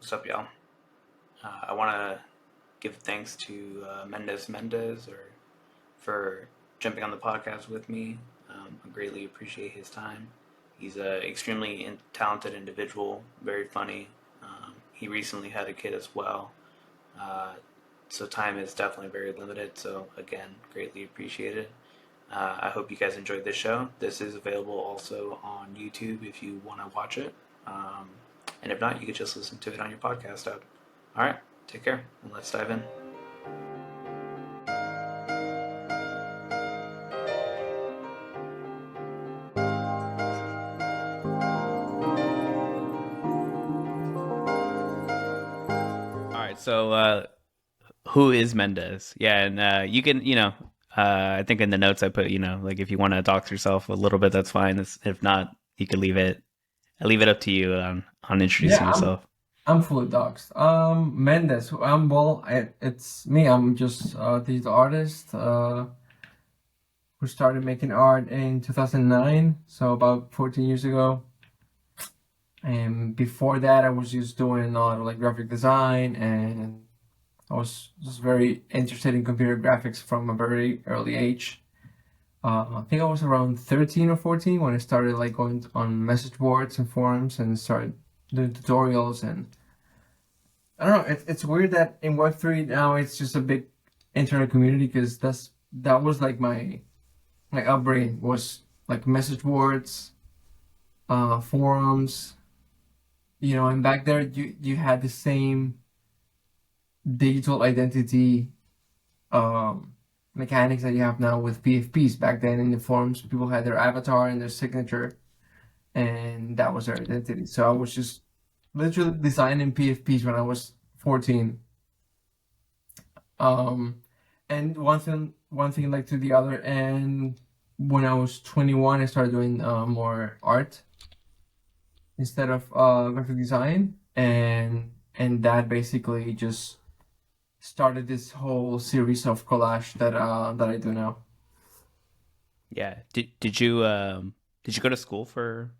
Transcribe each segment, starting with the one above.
What's up, y'all? I want to give thanks to MendezMendez for jumping on the podcast with me. I greatly appreciate his time. He's an extremely talented individual, very funny. He recently had a kid as well, uh, so time is definitely very limited. So again, greatly appreciated. I hope you guys enjoyed this show. This is available also on YouTube if you want to watch it. Um, and if not, you could just listen to it on your podcast app. All right, take care, and let's dive in. All right, so who is Mendez? Yeah, and you can, I think in the notes I put, like if you want to dox yourself a little bit, that's fine. If not, you can leave it. I leave it up to you on Yeah, introducing yourself. I'm fully doxxed. Mendez. It's me. I'm just a digital artist. Who started making art in 2009, so about 14 years ago. And before that, I was just doing a lot of like graphic design, and I was just very interested in computer graphics from a very early age. I think I was around 13 or 14 when I started like going on message boards and forums and started doing tutorials. And I don't know. It's weird that in Web3 now it's just a big internet community because that was like my upbringing was like message boards, forums, and back there you had the same digital identity um, mechanics that you have now with PFPs. Back then in the forums, people had their avatar and their signature, and that was their identity. So I was just literally designing PFPs when I was 14. Um, and one thing led to the other. And when I was 21, I started doing more art instead of graphic design, and that basically just started this whole series of collage that I do now. Yeah. Did you go to school for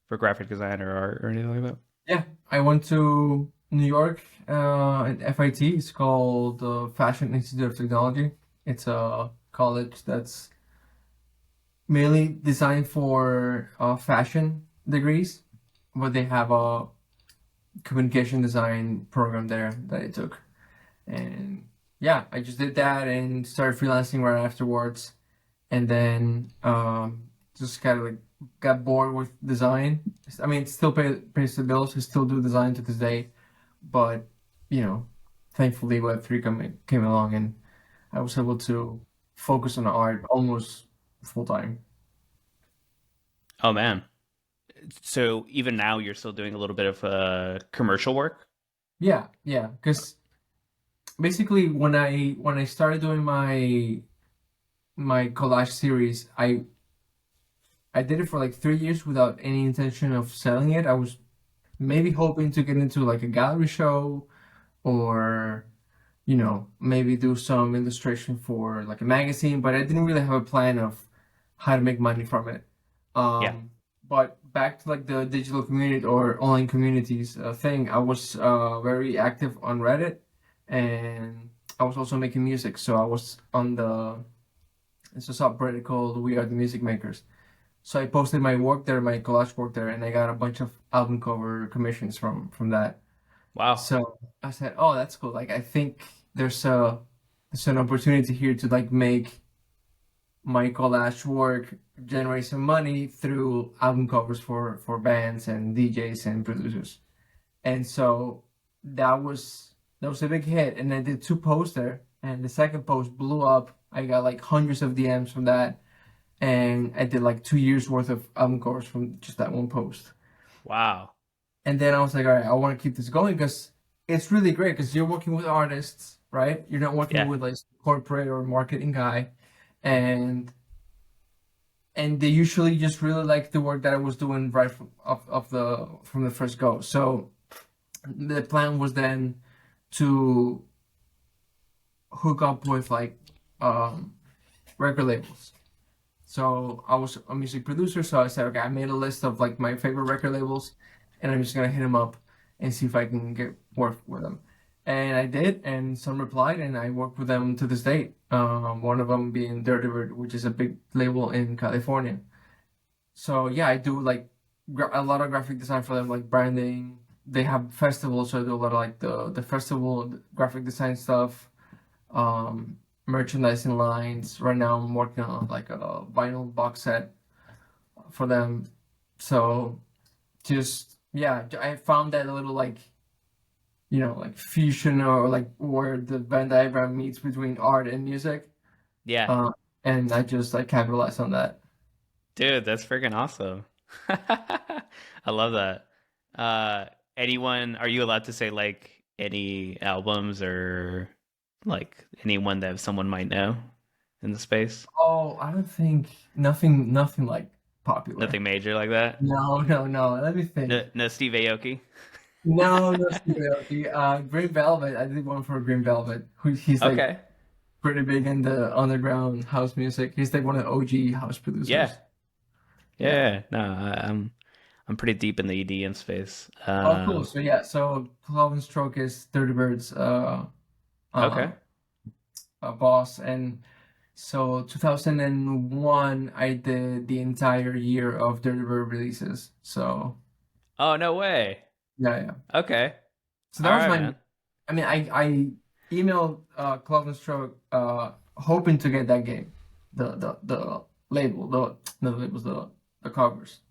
graphic design or art or anything like that? Yeah, I went to New York at FIT. It's called the Fashion Institute of Technology. It's a college that's mainly designed for fashion degrees, but they have a communication design program there that I took. And yeah, I just did that and started freelancing right afterwards. And then just kind of like got bored with design. I mean, it still pays the bills. I still do design to this day, but you know, thankfully Web3 came along, and I was able to focus on art almost full time. Oh man. So even now you're still doing a little bit of commercial work? Yeah, yeah. Because basically, when I started doing my collage series, I did it for like 3 years without any intention of selling it. I was maybe hoping to get into like a gallery show, or maybe do some illustration for like a magazine, but I didn't really have a plan of how to make money from it. Yeah. But back to like the digital community or online communities thing, I was very active on Reddit, and I was also making music. So I was on it's a subreddit called We Are the Music Makers. So I posted my work there, my collage work there, and I got a bunch of album cover commissions from that. Wow. So I said, "Oh, that's cool. Like, I think there's an opportunity here to like make my collage work generate some money through album covers for bands and DJs and producers." And so that was a big hit. And I did two posts there, and the second post blew up. I got like hundreds of DMs from that, and I did like 2 years worth of album covers from just that one post. Wow. And then I was like, all right, I want to keep this going because it's really great because you're working with artists, right? You're not working Yeah. with like corporate or marketing guy, and they usually just really like the work that I was doing right from the first go. So the plan was then to hook up with like um, record labels. So I was a music producer, so I said, okay, I made a list of like my favorite record labels, and I'm just gonna hit them up and see if I can work with them. And I did, and some replied, and I work with them to this day. One of them being Dirty Bird, which is a big label in California. So yeah, I do like a lot of graphic design for them, like branding. They have festivals, so I do a lot of like the festival graphic design stuff, merchandising lines. Right now, I'm working on like a vinyl box set for them. So just yeah, I found that a little like like fusion or like where the Venn diagram meets between art and music. Yeah. Uh, and I just like capitalize on that. Dude, that's freaking awesome. I love that. Uh, anyone, are you allowed to say like any albums or like anyone that someone might know in the space? Oh, I don't think nothing like popular. Nothing major like that? No, no, no. Let me No, think. no Steve Aoki? No, no, Steve Aoki. Green Velvet. I did one for Green Velvet. He's like Okay. pretty big in the underground house music. He's like one of the OG house Yeah. producers. Yeah. Yeah. No, I'm pretty deep in the EDM space. Oh, cool. So yeah. So Clove and Stroke is Dirty Bird's uh, Okay. boss, and so 2001 I did the entire year of Dirty Bird releases. So Oh, no way. yeah, yeah. Okay. So All that was right, my. man. I mean, I emailed Clove and Stroke hoping to get that game, the label, the labels, the covers,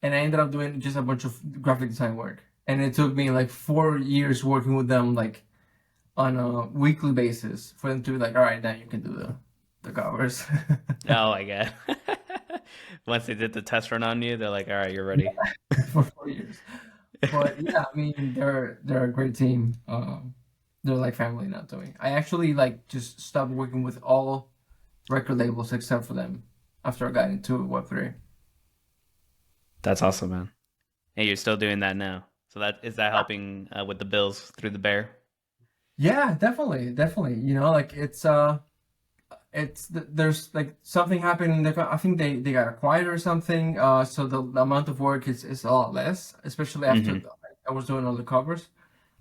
and I ended up doing just a bunch of graphic design work, and it took me like 4 years working with them like on a weekly basis for them to be like, all right, now you can do the covers. Oh my God. Once they did the test run on you, they're like, all right, you're ready. For 4 years. But yeah, I mean, they're a great team. They're like family now to me. I actually like just stopped working with all record labels except for them after I got into Web3. That's awesome, man. And you're still doing that now. So that is that helping with the bills through the bear? Yeah, definitely, definitely. Like there's like something happening. I think they got acquired or something. So the amount of work is a lot less, especially after Hmm. I was doing all the covers.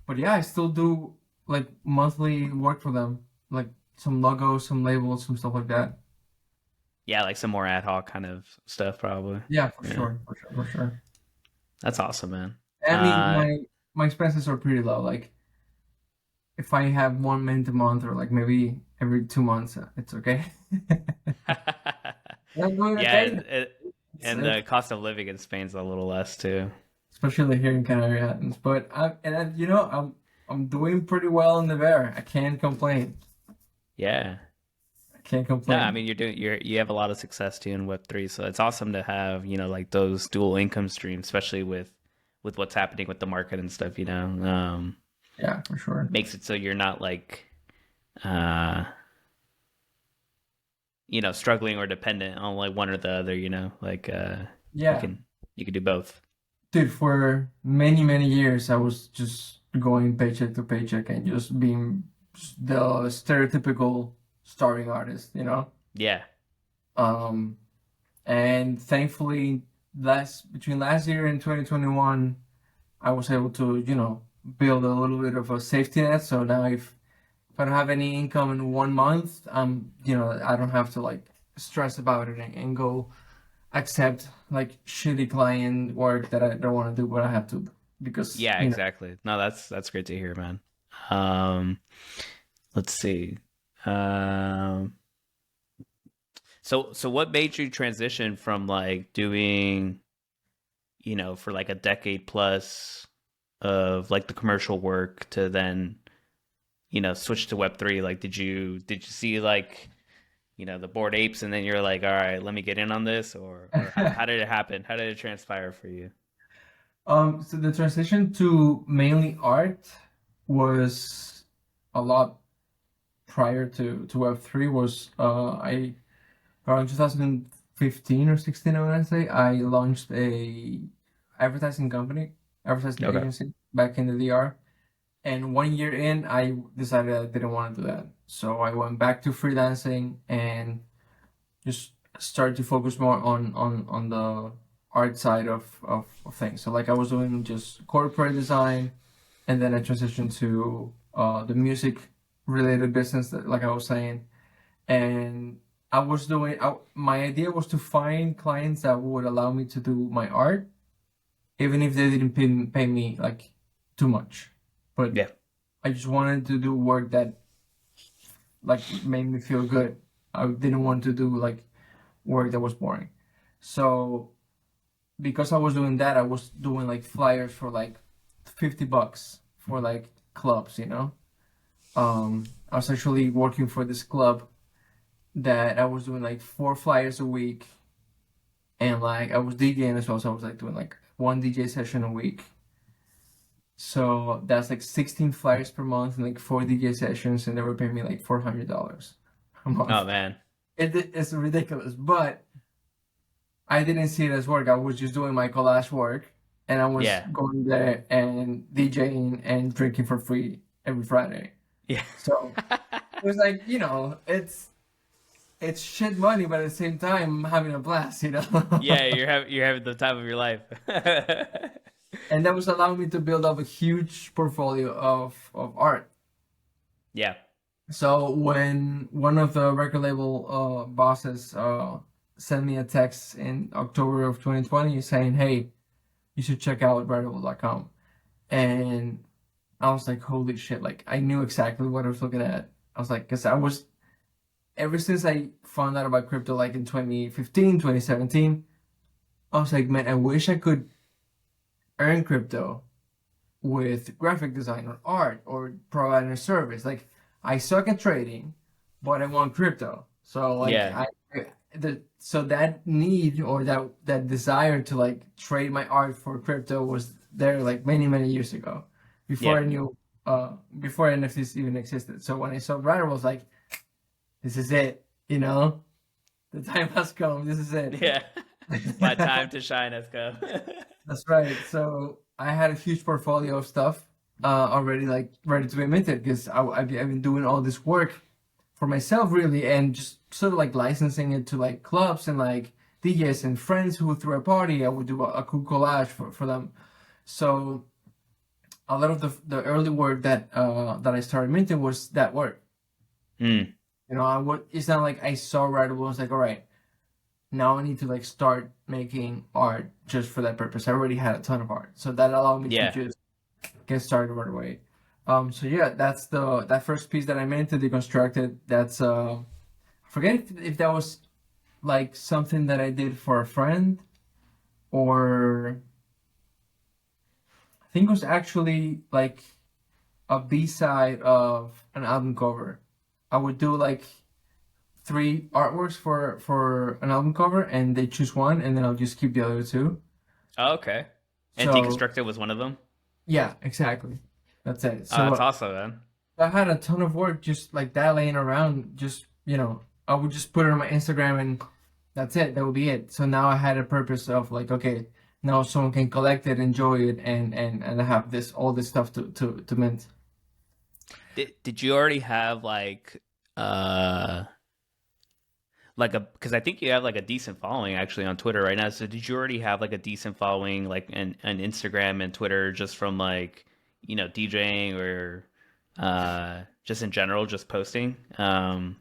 But yeah, I still do like monthly work for them, like some logos, some labels, some stuff like that. Yeah, like some more ad hoc kind of stuff, probably. Yeah, for Yeah, sure, for sure, for sure. that's awesome, man. I mean, Uh, my expenses are pretty low. Like if I have 1 minute a month or like maybe every 2 months, it's okay. I'm doing yeah, okay. and It's the cost of living in Spain's a little less too. especially here in Canary Islands. But I'm doing pretty well in the bear. I can't complain. Yeah. I can't No, I complain. mean you have a lot of success too in Web3, so it's awesome to have, like those dual income streams, especially with what's happening with the market and stuff, Yeah, for sure. makes it so you're not like uh struggling or dependent on like one or the other, like you Yeah. can you can do both. Dude, for many, many years, I was just going paycheck to paycheck and just being the stereotypical starving artist. Yeah. Um, and thankfully, between last year and 2021, I was able to build a little bit of a safety net. So now if I don't have any income in 1 month, I don't have to like stress about it and go accept like shitty client work that I don't want to do, but I have to because Yeah, exactly. No, that's great to hear, man. Um let's see. Um so what made you transition from like doing, for like a decade plus of like the commercial work to then, switch to Web3? Like did you see like, the bored apes and then you're like, all right, let me get in on this, or how did it happen? How did it transpire for you? So the transition to mainly art was a lot prior to Web3 was I around 2015 or 16 I want to say I launched a advertising company, advertising Okay. agency back in the DR. And 1 year in, I decided I didn't want to do that. So I went back to freelancing and just started to focus more on the art side of things. So like I was doing just corporate design, and then I transitioned to the music related business, that, like I was saying, and I was doing. My idea was to find clients that would allow me to do my art, even if they didn't pay me like too much. But Yeah. I just wanted to do work that like made me feel good. I didn't want to do like work that was boring. So because I was doing that, I was doing like flyers for like $50 for like clubs, you know. I was actually working for this club that I was doing like 4 flyers a week, and like I was DJing as well, so I was like doing like one DJ session a week. So that's like 16 flyers per month and like 4 DJ sessions, and they were paying me like $400 a Oh month. man. It's ridiculous, but I didn't see it as work. I was just doing my collage work, and I was Yeah. going there and DJing and drinking for free every Friday. Yeah. So it was like, it's shit money, but at the same time, I'm having a blast, you know? Yeah, you're having the time of your life. And that was allowing me to build up a huge portfolio of art. Yeah. So when one of the record label bosses sent me a text in October of 2020 saying, "Hey, you should check out Rarible.com," and I was like, "Holy shit!" Like I knew exactly what I was looking at. I was like, because I was ever since I found out about crypto, like in 2015, 2017, I was like, man, I wish I could earn crypto with graphic design or art or providing a service. Like I suck at trading, but I want crypto. So like Yeah. so that need or that desire to like trade my art for crypto was there like many years ago, before Yeah. I knew before NFTs even existed. So when I saw Rare, I was like, this is it, you know, the time has come. This is it. Yeah. My time to shine has come. That's right. So I had a huge portfolio of stuff already, like ready to be minted, because I've been doing all this work for myself, really, and just sort of like licensing it to like clubs and like DJs and friends who threw a party. I would do a cool collage for them. So a lot of the early work that I started minting was that work. Mm. You know, it's not like I saw Writable and was like, all right, now I need to like start making art just for that purpose. I already had a ton of art, so that allowed me to Yeah. just get started right away. So yeah, that's that first piece that I made to Deconstructed. That's I forget if that was like something that I did for a friend, or I think it was actually like a B-side of an album cover. I would do like 3 artworks for an album cover, and they choose one, and then I'll just keep the other two. Oh, okay. And So Deconstructed was one of them. yeah, exactly. That's it. Oh, So that's awesome, man. I had a ton of work just like that laying around. Just, I would just put it on my Instagram, and that's it. That would be it. So now I had a purpose of like, okay, now someone can collect it, enjoy it, and have all this stuff to mint. Did you already have uh like a because I think you have like a decent following actually on Twitter right now. So did you already have like a decent following like an Instagram and Twitter just from like DJing or just in general just posting? I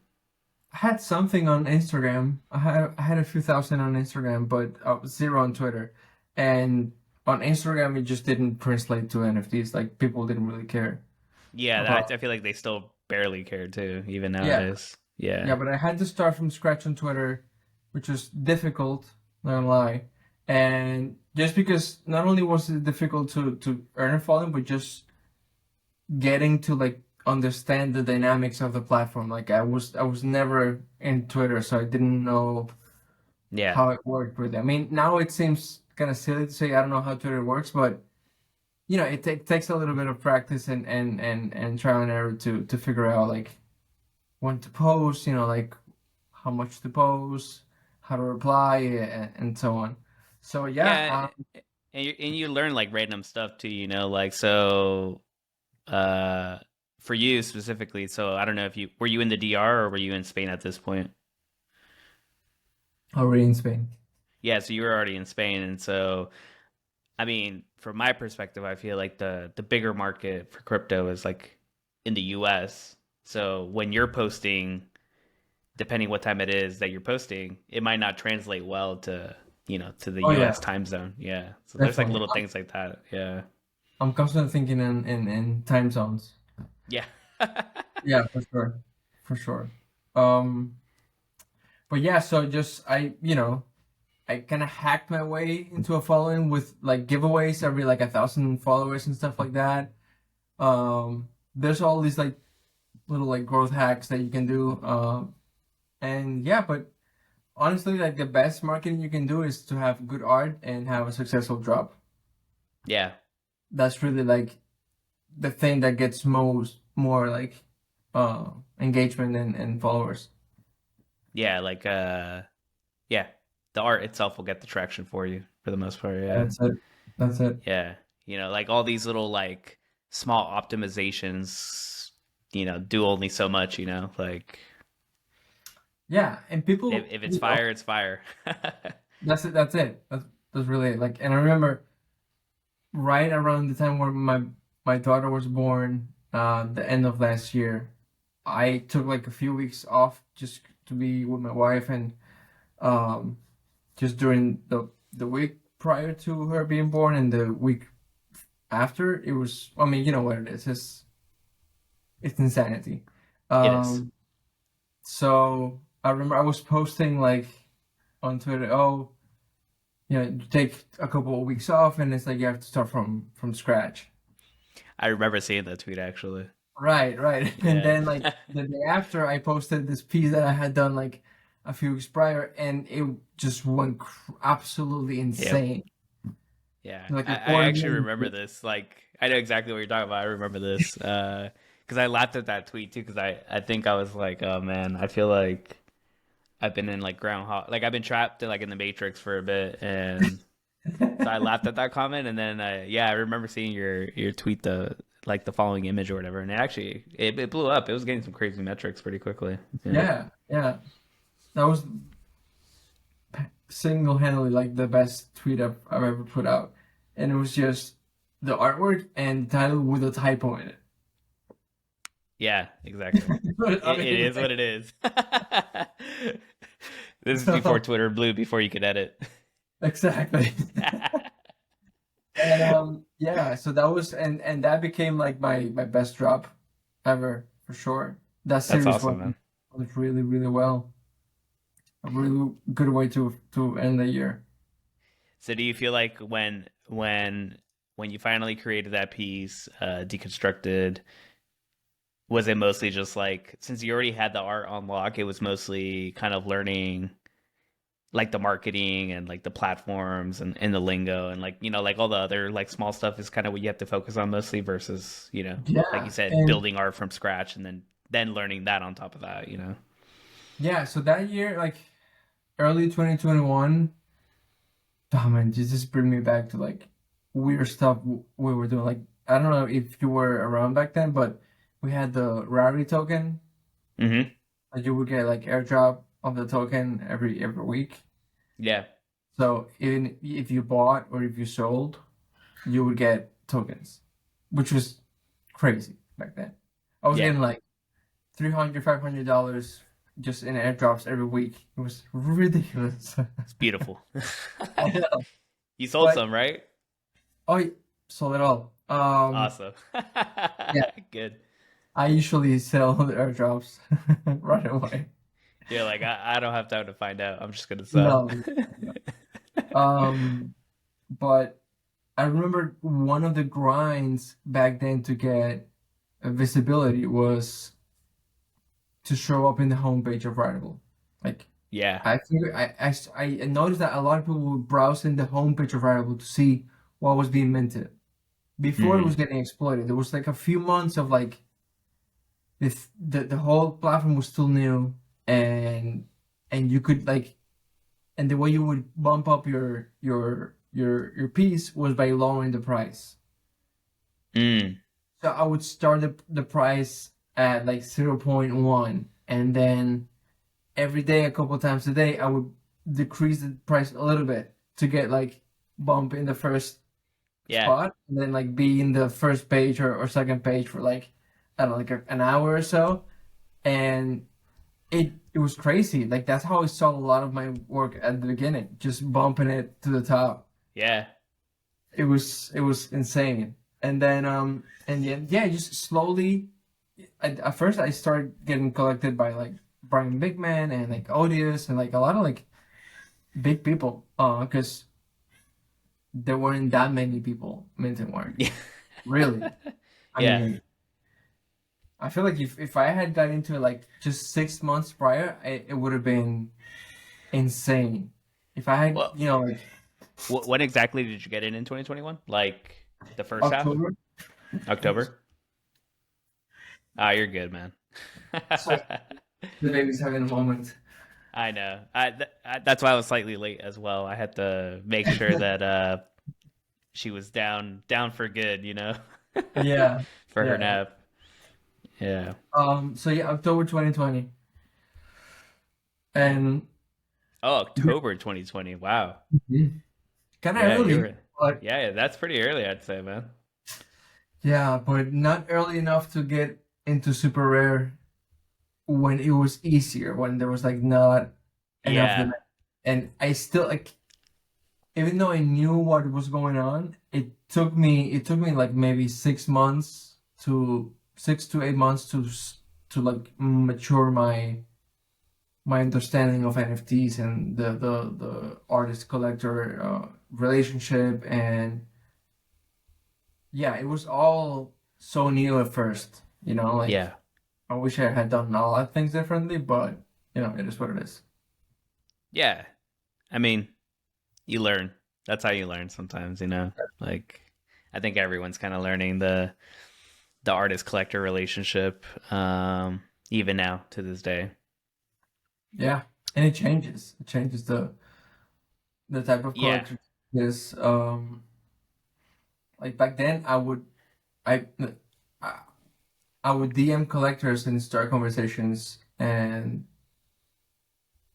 had something on Instagram. I had a few thousand on Instagram, but zero on Twitter. And on Instagram, it just didn't translate to NFTs. Like people didn't really care Yeah, I about. feel like they still barely care too even Yeah, nowadays. Yeah. yeah. But I had to start from scratch on Twitter, which was difficult. Not gonna lie. And just because not only was it difficult to earn a following, but just getting to like understand the dynamics of the platform. Like I was never in Twitter, so I didn't know Yeah. how it worked really. I mean, now it seems kind of silly to say I don't know how Twitter works, but it takes a little bit of practice and trial and error to figure out like when to post, like how much to post, how to reply, and so on. So yeah, Yeah, and you learn like random stuff too, like so uh for you specifically. So I don't know if you were you in the DR or were you in Spain at this point? already in Spain. Yeah, so you were already in Spain, and so I mean, from my perspective, I feel like the bigger market for crypto is like in the US. So when you're posting, depending what time it is that you're posting, it might not translate well to, to the Oh yeah, US time zone. Yeah. So there's like definitely. little things like that. Yeah. I'm constantly thinking in time zones. Yeah. Yeah, for sure, for sure. Um, but yeah, so just I kind of hacked my way into a following with like giveaways every like 1,000 followers and stuff like that. There's all these like little like growth hacks that you can do. And yeah, but honestly, like the best marketing you can do is to have good art and have a successful drop. Yeah. That's really like the thing that gets most more like engagement and followers. Yeah, like yeah, the art itself will get the traction for you for the most part. Yeah. That's it. That's it. Yeah. Like all these little like small optimizations, do only so much, like Yeah, and if, people, if it's fire, it's fire. that's it. That's it. That's really it. Like, and I remember right around the time when my daughter was born, the end of last year, I took like a few weeks off just to be with my wife and um just during the week prior to her being born and the week after it was, I mean, you know what it is. It's insanity. It is. Um so I remember I was posting like on Twitter, oh, you take a couple of weeks off and it's like you have to start from scratch. I remember seeing that tweet actually. Right, right. And Yeah. then like the day after I posted this piece that I had done like a few weeks prior and it just went absolutely Yep. insane. Yeah. Like I, a I quarter actually million. remember this. Like I know exactly what you're talking about. I remember this. Because I laughed at that tweet too, because I think I was like, oh man, I feel like I've been in like groundhog, like I've been trapped like in the Matrix for a bit, and so I laughed at that comment, and then yeah, I remember seeing your tweet the following image or whatever, and it blew up. It was getting some crazy metrics pretty quickly. Yeah, Yeah, yeah. That was single-handedly like the best tweet I've ever put out. And it was just the artwork and the title with a typo in it. yeah, exactly. I It mean, is what like, it is. This is before so, Twitter blew, before you could edit. exactly. And yeah, so that was and that became like my best drop ever for sure. That That's series awesome, man. was really really well. A really good way to end the year. So do you feel like when you finally created that piece, deconstructed, was it mostly just like, since you already had the art on lock, it was mostly kind of learning like the marketing and like the platforms and the lingo and like, like all the other like small stuff is kind of what you have to focus on mostly versus, like you Yeah, said, and building art from scratch and then learning that on top of that. yeah, so that year, like early 2021, oh man, just bring me back to like weird stuff we were doing. Like I don't know if you were around back then, but we had the rarity token. Mm-hmm. Like you would get like airdrop of the token every week. Yeah. So even if you bought or if you sold, you would get tokens, which was crazy back then. I was Yeah. getting like 300, $500 just in airdrops every week. It was ridiculous. It's beautiful. I know. You sold But some, right? oh, sold it all. Awesome. Yeah, Good. I usually sell the airdrops right away. You're like, I don't have time to find out. I'm just gonna sell. No, no. But I remember one of the grinds back then to get visibility was to show up in the homepage of Writable. Like Yeah. I think I noticed that a lot of people would browse in the homepage of Writable to see what was being minted before it Hmm. was getting exploited. There was like a few months of like if the whole platform was still new and you could like and the way you would bump up your piece was by lowering the price. Mm. So I would start the price at like 0.1 and then every day a couple times a day I would decrease the price a little bit to get like bump in the first Yeah. spot and then like be in the first page or second page for like I don't know, like an hour or so, and it was crazy. Like that's how I saw a lot of my work at the beginning, just bumping it to the top. Yeah. It was insane. And then and then yeah, just slowly. At first, I started getting collected by like Brian Bigman and like Odious and like a lot of like big people. Because there weren't that many people minting work. Yeah. Really, I Yeah. mean, I feel like if I had got into it like just 6 months prior, it would have been insane. If I had, Well, like when exactly did you get in 2021? Like the first half? October. October? Ah, you're good, man. So the baby's having a moment. I know. That's why I was slightly late as well. I had to make sure that she was down for good, Yeah, for her yeah. nap. Yeah. So yeah, October 2020, and Oh, October 2020. Wow. kind of Yeah, early, but yeah, that's pretty early, I'd say, man. yeah, but not early enough to get into super rare when it was easier, when there was like not enough Yeah. demand. And I still like, even though I knew what was going on, it took me like maybe 6 months to 6 to 8 months to like mature my understanding of NFTs and the artist collector relationship. And yeah, it was all so new at first, like Yeah. I wish I had done a lot of things differently, but it is what it is. Yeah. I mean, you learn. That's how you learn sometimes. Like I think everyone's kind of learning the artist collector relationship even now to this day. Yeah, and it changes the type of Yeah. collection is. Like back then I I I would DM collectors and start conversations, and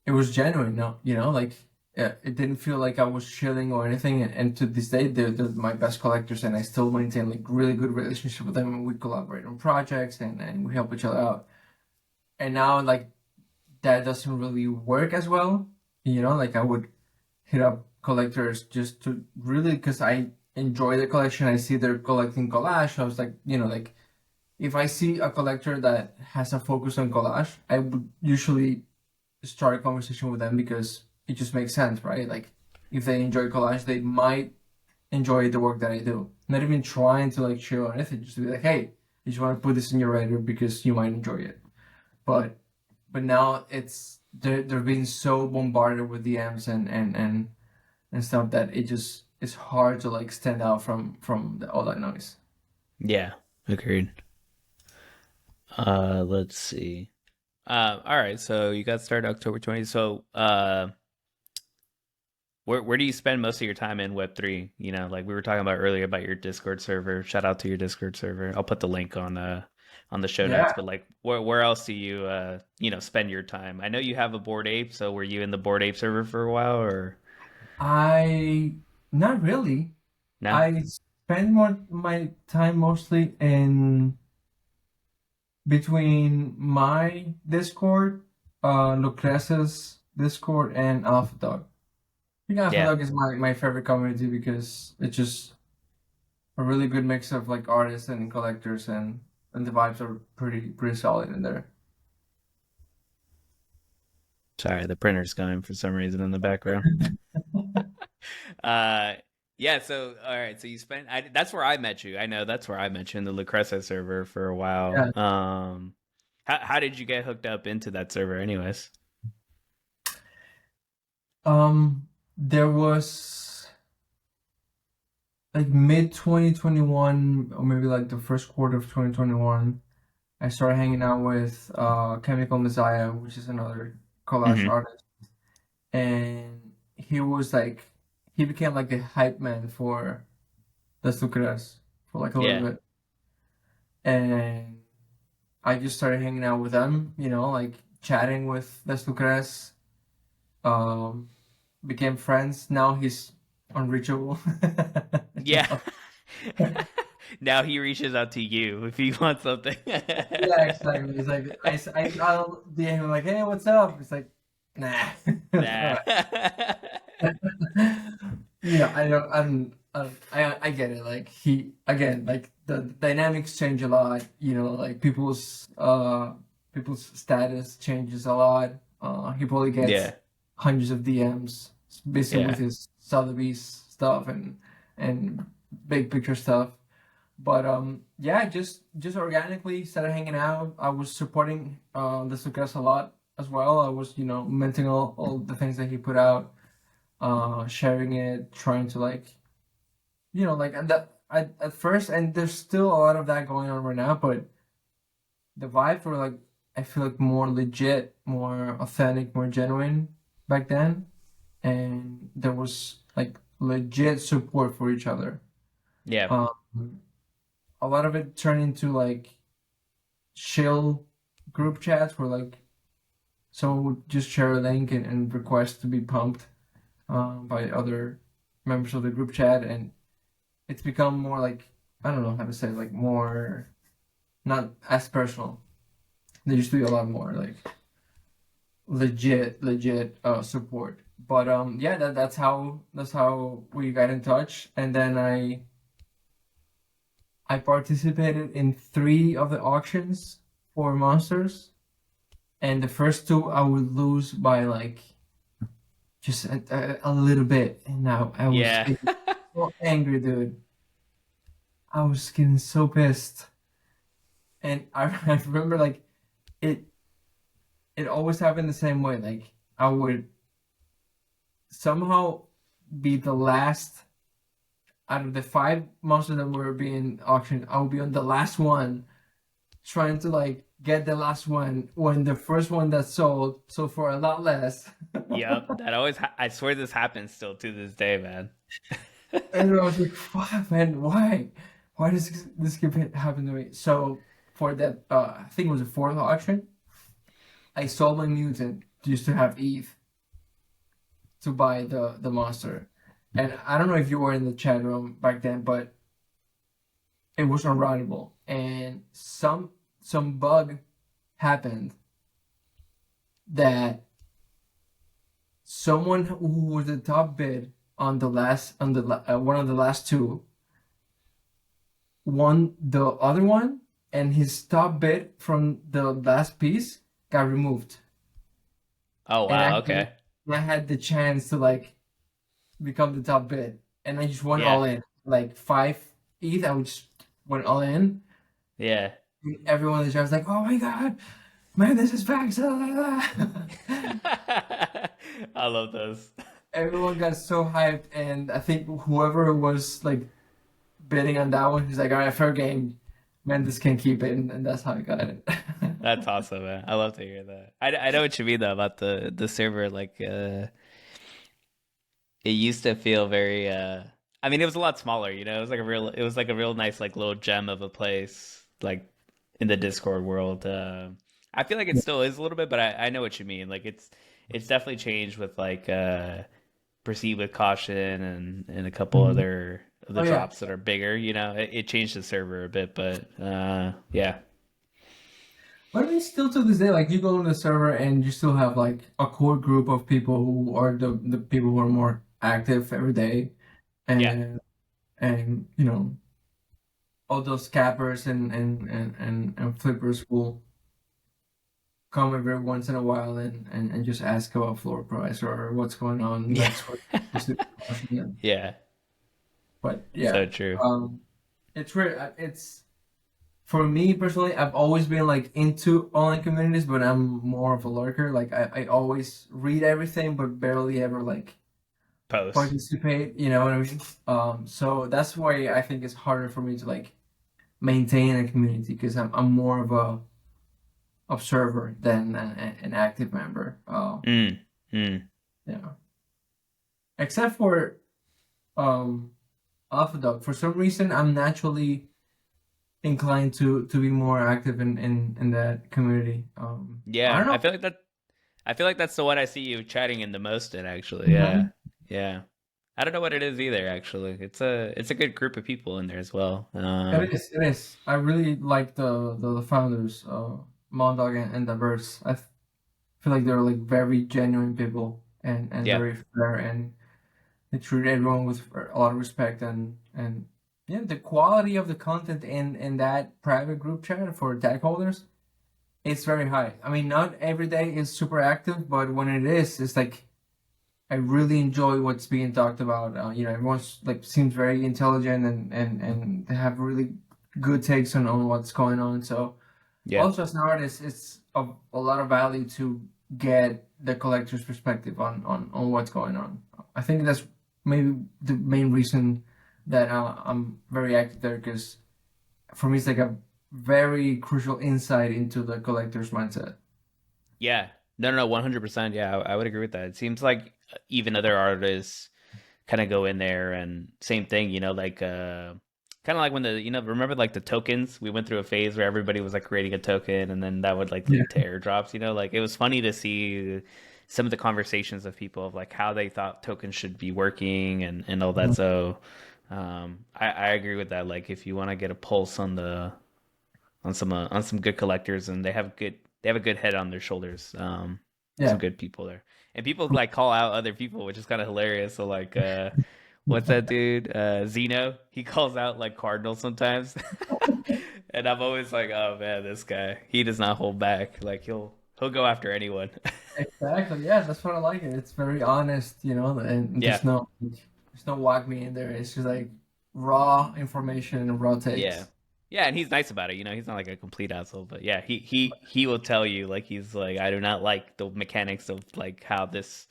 it was genuine. No, like it didn't feel like I was chilling or anything. And to this day, they're my best collectors, and I still maintain like really good relationship with them. And we collaborate on projects, and we help each other out. And now like that doesn't really work as well. Like I would hit up collectors just to really because I enjoy the collection. I see they're collecting collage. I was like, like if I see a collector that has a focus on collage, I would usually start a conversation with them because it just makes sense, right? Like if they enjoy collage, they might enjoy the work that I do. Not even trying to like show or anything, just to be like, hey, you just want to put this in your radar because you might enjoy it. But now they're being so bombarded with DMs and stuff that it's hard to like stand out from all that noise. Yeah. Agreed. Let's see. All right, so you got started October 20th. So, where do you spend most of your time in Web3? Like we were talking about earlier about your Discord server. Shout out to your Discord server. I'll put the link on the show notes, Yeah, but like where else do you spend your time? I know you have a Bored Ape, so were you in the Bored Ape server for a while or I not really. no? I spend more my time mostly in between my Discord, Lucreza's Discord, and Alpha Dog. I think Alpha Yeah. Dog is my favorite community because it's just a really good mix of like artists and collectors, and the vibes are pretty solid in there. Sorry, the printer's going for some reason in the background. Uh, yeah. So, all right. So you spent. That's where I met you. I know that's where I met you in the Lucreza server for a while. Yeah. How did you get hooked up into that server, anyways? There was like mid 2021 or maybe like the first quarter of 2021. I started hanging out with Chemical Messiah, which is another collage Hmm. artist, and he became like the hype man for the Sucres for like a little Yeah. bit, and I just started hanging out with them, like chatting with the Sucres, um, became friends. Now he's unreachable. You Yeah. know? Now he reaches out to you if he wants something. Yeah, exactly. It's like I'll DM him like, hey, what's up? It's like, nah, it's all Nah. right. Yeah, I don't, I get it. Like he again, like the dynamics change a lot. Like people's status changes a lot. He probably gets Yeah. hundreds of DMs, busy with Yeah. his Sotheby's stuff and big picture stuff. But yeah, just organically started hanging out. I was supporting the success a lot as well. I was minting all the things that he put out, sharing it, trying to like like and that at first, and there's still a lot of that going on right now, but the vibes were like I feel like more legit, more authentic, more genuine back then, and there was like legit support for each other. Yeah. Um, a lot of it turned into like chill group chats where like someone would just share a link and request to be pumped by other members of the group chat, and it's become more like I don't know how to say like more not as personal. There used to be a lot more like legit support. But yeah, that's how we got in touch, and then I participated in 3 of the auctions for monsters, and the first 2 I would lose by like just a little bit, and now I was Yeah. getting so angry, dude. I was getting so pissed, and I remember like it it always happened the same way. Like I would somehow be the last out of the 5 monsters that were being auctioned. I would be on the last one, trying to like get the last one when the first one that sold for a lot less. Yep. That always I swear this happens still to this day, man. And I was like, "Fuck, man, why? Why does this keep happening to me?" So for that, I think it was the 4th auction. I sold my mutant just to have ETH to buy the monster, and I don't know if you were in the chat room back then, but it was unrunnable, and some bug happened that someone who was the top bid on one of the last 2 won the other one, and his top bid from the last piece got removed, Oh and wow, okay. I had the chance to like become the top bid, and I just went Yeah. all in like 5 ETH. I just went all in. Yeah. And everyone in the chat was like, "Oh my god, man, this is facts!" I love those. Everyone got so hyped, and I think whoever was like bidding on that one, he's like, "All right, fair game, man, this can keep it," and that's how I got it. That's awesome, man. I love to hear that. I know what you mean though about the server. Like, it used to feel very. I mean, it was a lot smaller. It was like a real. It was like a real nice, like little gem of a place, like in the Discord world. I feel like it still is a little bit, but I know what you mean. Like, it's definitely changed with like proceed with caution and a couple Mhm. other of the Oh yeah, drops that are bigger. It changed the server a bit, but yeah, but I mean, still to this day, like you go on the server and you still have like a core group of people who are the people who are more active every day, yeah, and all those cappers and flippers will come every once in a while and just ask about floor price or what's going on yeah, next for specific auction. yeah. But yeah, So true. it's weird. It's for me personally. I've always been like into online communities, but I'm more of a lurker. Like I always read everything, but barely ever like Post. participate. You know what I mean? So that's why I think it's harder for me to like maintain a community because I'm more of a observer than an active member. Mm, mm. Yeah. Except for um Alpha Dog. For some reason, I'm naturally inclined to be more active in that community. I Yeah, don't know. I feel like that. I feel like that's the one I see you chatting in the most in, actually. Yeah, Mhm. yeah. I don't know what it is either. Actually, it's a good group of people in there as well. It is. It is. I really like the founders, Mondog and the Birds. Feel like they're like very genuine people and Yeah, very fair, and they treat everyone with a lot of respect, and yeah, the quality of the content in that private group chat for tag holders, it's very high. I mean, not every day is super active, but when it is, it's like I really enjoy what's being talked about. Everyone's like seems very intelligent, and they have really good takes on what's going on. So yeah, also as an artist, it's of a lot of value to get the collector's perspective on what's going on. I think that's maybe the main reason that I'm very active there, because for me it's like a very crucial insight into the collector's mindset. yeah. No, 100%. Yeah, I would agree with that. It seems like even other artists kind of go in there and same thing, like kind of like when remember like the tokens? We went through a phase where everybody was like creating a token and then that would like Yeah. lead to airdrops, like it was funny to see some of the conversations of people of like how they thought tokens should be working and all that. So I agree with that. Like if you want to get a pulse on some good collectors and they have a good head on their shoulders. Some Yeah. good people there. And people like call out other people, which is kind of hilarious. So like what's that dude? Zeno. He calls out like Cardinal sometimes. And I'm always like, oh man, this guy. He does not hold back. Like he'll go after anyone. Exactly. Yeah, that's what I like it. It's very honest, and Yeah. there's no walk me in there. It's just like raw information and raw Yeah. takes. Yeah, and he's nice about it. He's not like a complete asshole, but yeah, he will tell you like he's like I do not like the mechanics of like how this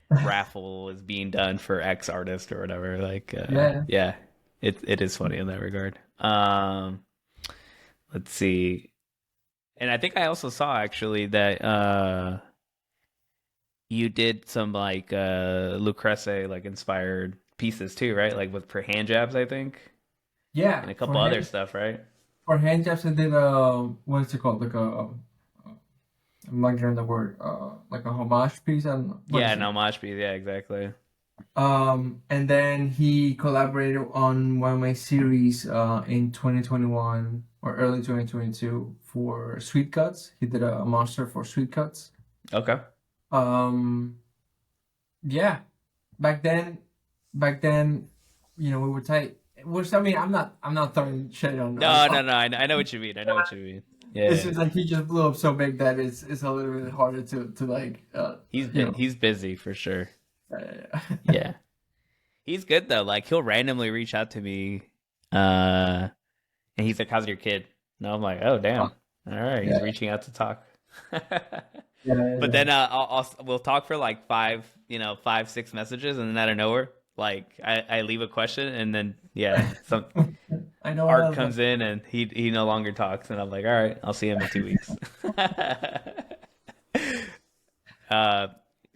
raffle is being done for X artist or whatever. Like Yeah. yeah, it is funny in that regard. Let's see. And I think I also saw actually that you did some like Lucrece like inspired pieces too, right? Like with for hand jabs, I think, Yeah. and a couple other stuff, right? For hand jobs, I did what's it called? Like I'm not getting the word. Like a homage piece. And what Yeah, is it? no mosh piece. Yeah, exactly. And then he collaborated on one of my series in 2021 or early 2022 for Sweet Cuts. He did a monster for Sweet Cuts. Okay. Um, yeah, back then, back then, we were tight. Which I mean, I'm not throwing shade on. No. I know what you mean. I know what you mean. It's Yeah, just like he just blew up so big that it's a little bit harder to like he's busy for sure. uh, Yeah. He's good though. Like he'll randomly reach out to me, uh, and he's like, "How's your kid?" And I'm like, "Oh damn, all right." He's yeah, reaching out to talk. But yeah, then we'll talk for like 5, 6 messages, and then out of nowhere, like I leave a question, and then yeah, some yeah. I know art what comes in, and he no longer talks, and I'm like, "All right, I'll see him in 2 weeks." uh,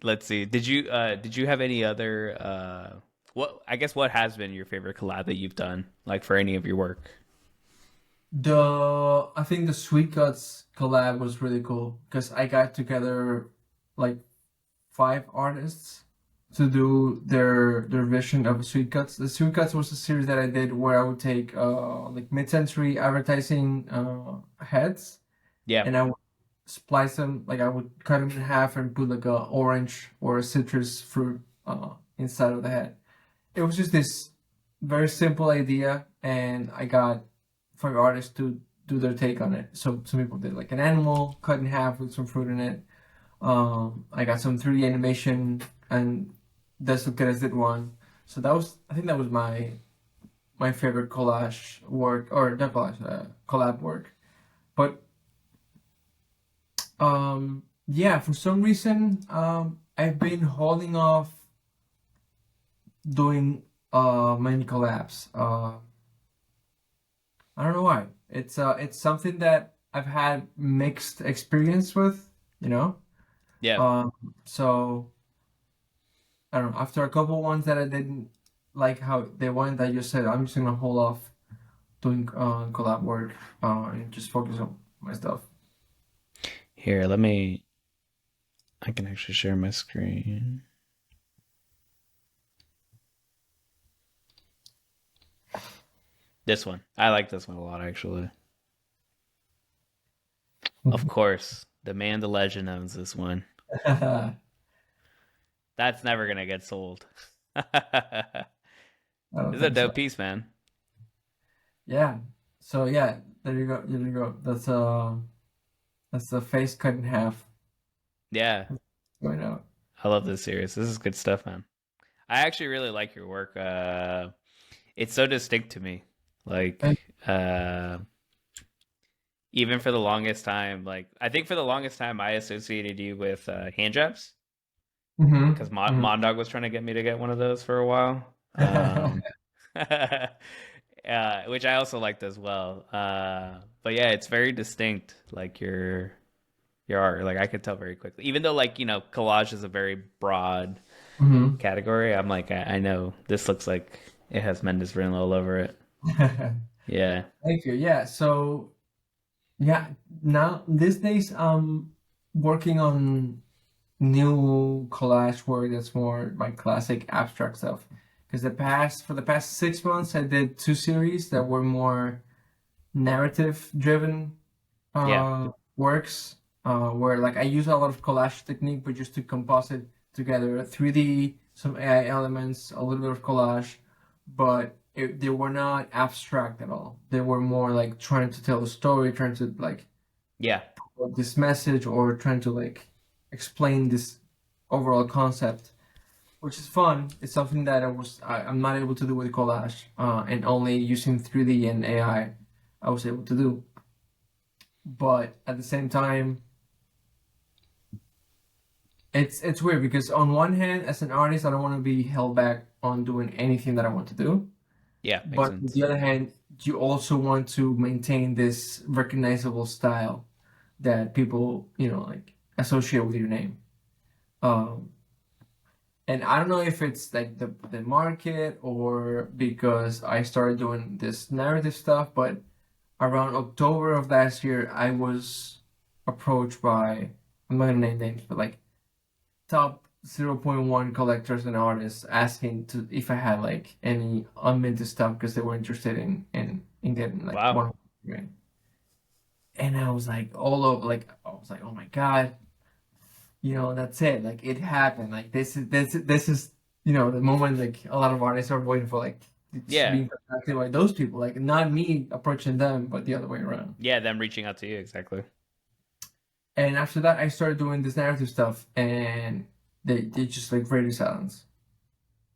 let's see. Did you have any other what has been your favorite collab that you've done, like for any of your work? I think the Sweet Cuts collab was really cool because I got together like 5 artists to do their vision of Sweet Cuts. The Sweet Cuts was a series that I did where I would take like mid-century advertising heads, Yeah, and I would splice them, like I would cut them in half and put like a orange or a citrus fruit inside of the head. It was just this very simple idea, and I got 5 artists to do their take on it. So some people did like an animal cut in half with some fruit in it. I got some 3D animation, and Deconstructed did one. So I think that was my favorite collage work, or not collage, collab work. But yeah, for some reason, I've been holding off doing many collabs. I don't know why. It's something that I've had mixed experience with, you know. yeah. Um, so I don't know. After a couple ones that I didn't like how they went, I just said I'm just gonna hold off doing collab work and just focus on my stuff. Here, I can actually share my screen. This one. I like this one a lot, actually. Of course, the man, the legend owns this one. That's never gonna get sold. I don't It's a think so. dope piece, man. Yeah. So yeah, there you go. There you go. That's the face cut in half Yeah, going out. I love this series. This is good stuff, man. I actually really like your work. It's so distinct to me. And, Like, even for the longest time, like I think for the longest time, I associated you with hand jobs because hmm Mondog was trying to get me to get one of those for a while. Which I also liked as well. But yeah, it's very distinct. Like your art, like I could tell very quickly. Even though like collage is a very broad hmm category, I'm like I know this looks like it has Mendes written all over it. Yeah, Thank you. Yeah. So yeah, now these days I'm working on new collage work that's more like classic abstract stuff. Because for the past 6 months I did two series that were more narrative driven yeah, works, where like I use a lot of collage technique, but just to composite together 3D, some AI elements, a little bit of collage, but they were not abstract at all. They were more like trying to tell a story, trying to like yeah, put this message, or trying to like explain this overall concept, which is fun. It's something that I'm not able to do with collage, and only using 3D and AI I was able to do. But at the same time, it's weird because on one hand, as an artist, I don't want to be held back on doing anything that I want to do. yeah. Makes But on sense. the other hand, you also want to maintain this recognizable style that people, like associate with your name. Um, and I don't know if it's like the market or because I started doing this narrative stuff, but around October of last year, I was approached by, I'm not gonna name names, but like top 0.1 collectors and artists asking to if I had like any unminted stuff because they were interested in getting like Wow. one. And I was like all over, like I was like, oh my God, that's it. Like it happened. Like this is the moment like a lot of artists are waiting for, like it's Yeah, being contacted by those people. Like not me approaching them, but the other way around. yeah. Them reaching out to you exactly. And after that, I started doing this narrative stuff, and they just like radio silence.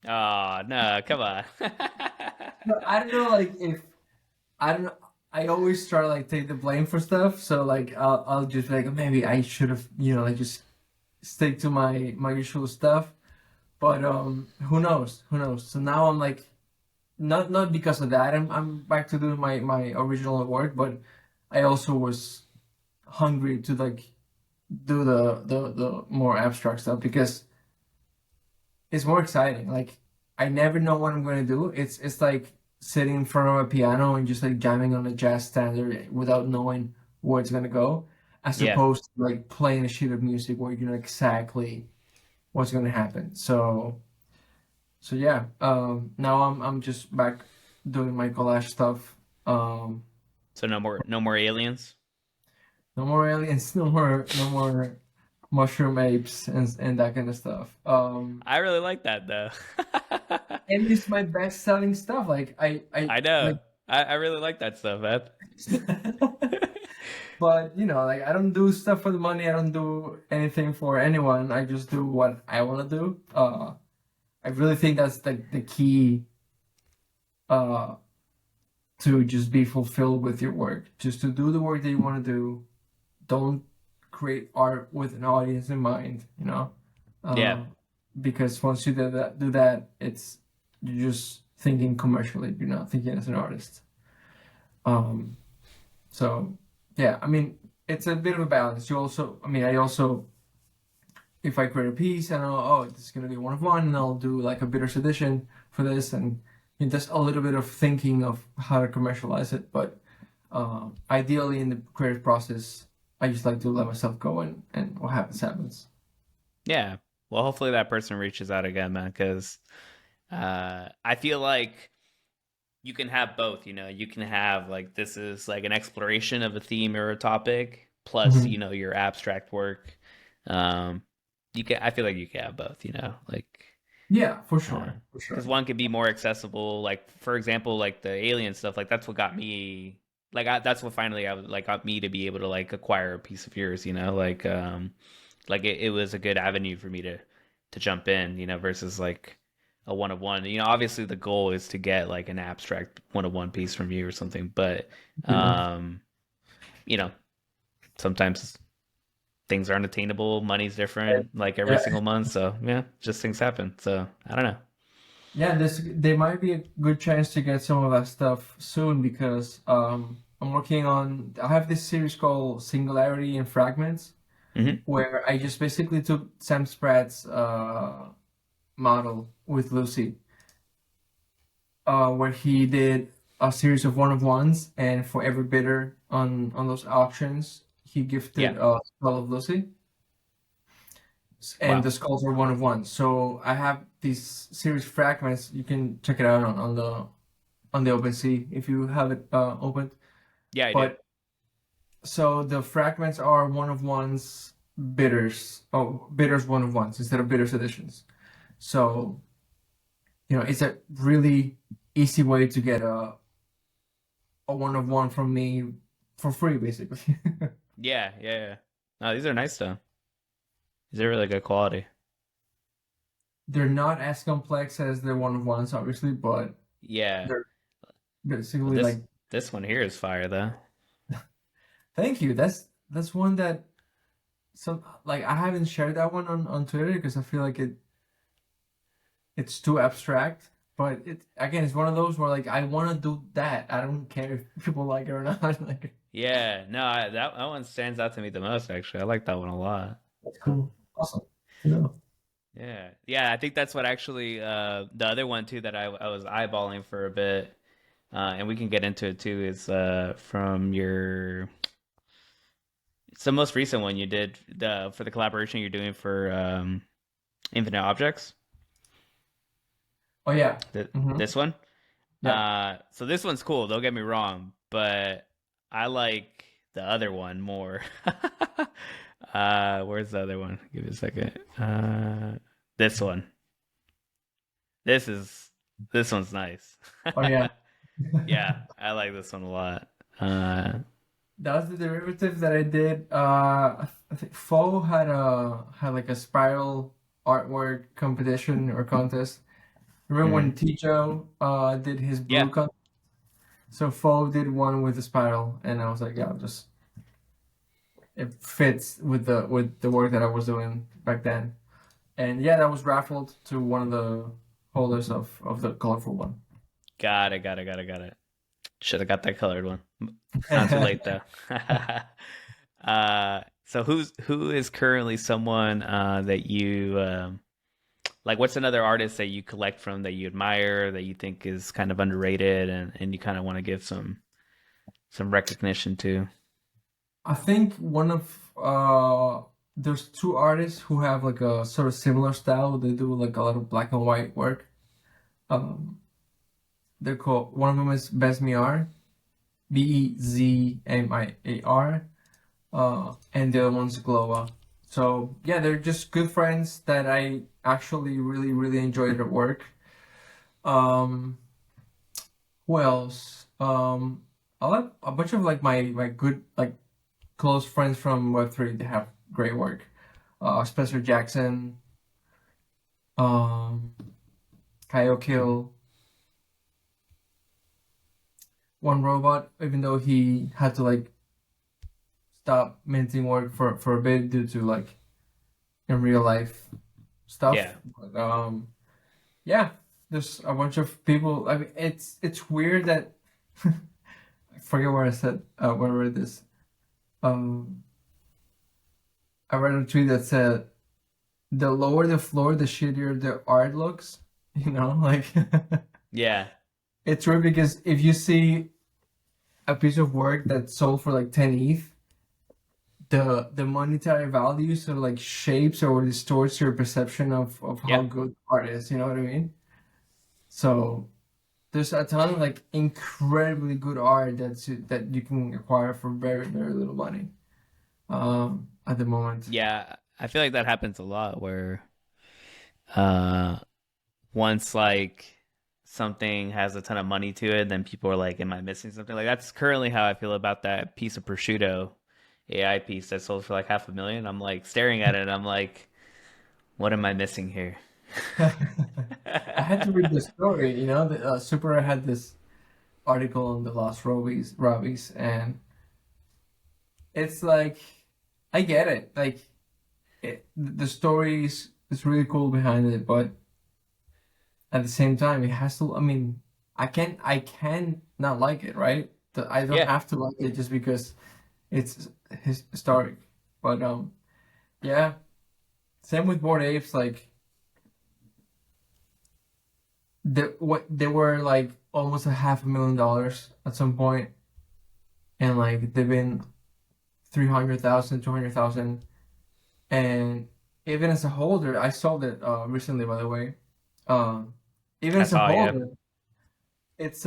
Oh no, come on. No, I don't know, like if I don't know. I always try to like take the blame for stuff, so like I'll just be like maybe I should have like just stick to my usual stuff. But who knows? Who knows? So now I'm like not because of that. I'm back to doing my original work, but I also was hungry to like do the more abstract stuff because it's more exciting. Like I never know what I'm gonna do. It's like sitting in front of a piano and just like jamming on a jazz standard without knowing where it's gonna go, as Yeah, opposed to like playing a sheet of music where you know exactly what's gonna happen. So yeah. Now I'm just back doing my collage stuff. Um, so no more aliens. no more aliens, no more mushroom apes and that kind of stuff. I really like that though. And it's my best selling stuff. Like I I know. like, I really like that stuff, man. but like I don't do stuff for the money. I don't do anything for anyone. I just do what I want to do. I really think that's the key. Uh, to just be fulfilled with your work, just to do the work that you want to do. Don't create art with an audience in mind. Yeah, Uh, because once you do that, you're just thinking commercially. You're not thinking as an artist. Um, so yeah, I mean, it's a bit of a balance. I also, if I create a piece and oh, this is gonna be one of one, and I'll do like a bitters edition for this, and just a little bit of thinking of how to commercialize it. But ideally, in the creative process, I just like to let myself go, and what happens happens. yeah. Well, hopefully that person reaches out again, man, because I feel like you can have both, you know. You can have like this is like an exploration of a theme or a topic plus, Mhm. you know, your abstract work. Um you can I feel like you can have both, you know, like Yeah, for sure, for because sure. one could be more accessible. Like for example, like the alien stuff, like that's what got me. That's what finally I was like got me to be able to like acquire a piece of yours. You know, like it was a good avenue for me to jump in. You know, versus like a one of one. You know, obviously the goal is to get like an abstract one of one piece from you or something, but Yeah. um, you know, sometimes things aren't attainable. Money's different, like every Yeah, single month. So yeah, just things happen. So I don't know. yeah. There might be a good chance to get some of that stuff soon because I'm working on. I have this series called Singularity and Fragments, Hmm. where I just basically took Sam Spratt's model with Lucy, where he did a series of one of ones, and for every bidder on those auctions, he Yeah. gifted a skull of Lucy, and Wow. the skulls were one of ones. So I have these series fragments. You can check it out on the OpenSea if you have it opened. Yeah, I do. But so the fragments are one of ones bidders. Oh, bidders one of ones instead of bidders editions. So it's a really easy way to get a one of one from me for free, basically. Yeah, yeah, yeah. No, these are nice though. These are really good quality. They're not as complex as the one of ones, obviously, but Yeah. they're Well, basically this like. this one here is fire though. Thank you. That's one that some like I haven't shared that one on Twitter because I feel like it's too abstract. But it again, it's one of those where like I want to do that. I don't care if people like it or not. Like, Yeah, no, that one stands out to me the most actually. I like that one a lot. that's cool. Awesome. Yeah. Yeah. Yeah, I think that's what actually the other one too that I was eyeballing for a bit. And we can get into it too is from your it's the most recent one you did the for the collaboration you're doing for Infinite Objects. Oh yeah. This one. Yeah. So this one's cool. Don't get me wrong, but I like the other one more. Where's the other one? Give me a second. This one. This is this one's nice. Oh yeah. Yeah, I like this one a lot. Uh, That was the derivative that I did. I think Fo had like a spiral artwork competition or contest. Remember when mhm. Tijo did his Yeah, blue con? So Fo did one with a spiral, and I was like, yeah, just it fits with the work that I was doing back then. And yeah, that was raffled to one of the holders of the colorful one. got it. Should have got that colored one. It's not too late though. So who is currently someone that you like? What's another artist that you collect from that you admire that you think is kind of underrated and you kind of want to give some recognition to? I think one of there's two artists who have like a sort of similar style. They do like a lot of black and white work. Um, they're called one of them is Bezmiar, Bezmiar, and the other one's Glowa. So yeah, they're just good friends that I actually really enjoy their work. Um, who else? I like a bunch of like my good like close friends from Web3. They have great work. Spencer Jackson, um, Kyle Kill, One Robot. Even though he had to like stop minting work for a bit due to like in real life Yeah, stuff. But, yeah, there's a bunch of people. I mean, it's weird that I forget where I said when I read this. Um, I read a tweet that said the lower the floor, the shittier the art looks. Like yeah, it's weird because if you see a piece of work that's sold for like 10 ETH, the monetary value sort of like shapes or distorts your perception of how yep, good art is. You know what I mean? So there's a ton of like incredibly good art that you can acquire for very, very little money. At the moment. Yeah, I feel like that happens a lot where uh once like something has a ton of money to it, then people are like, am I missing something? Like that's currently how I feel about that piece of prosciutto AI piece that sold for like 500,000. I'm like staring at it and I'm like, what am I missing here? I had to read the story. Super had this article on the Lost Robbies, and it's like I get it. Like the story is really cool behind it, but at the same time, it has to. I mean, I can not like it, right? I don't Yeah, have to like it just because it's historic. But yeah. Same with Bored Apes. Like they were like almost a $500,000 at some point, and like they've been 300,000, 200,000, and even as a holder, I sold it recently, by the way. Um, even I as a saw, yeah. holder, it's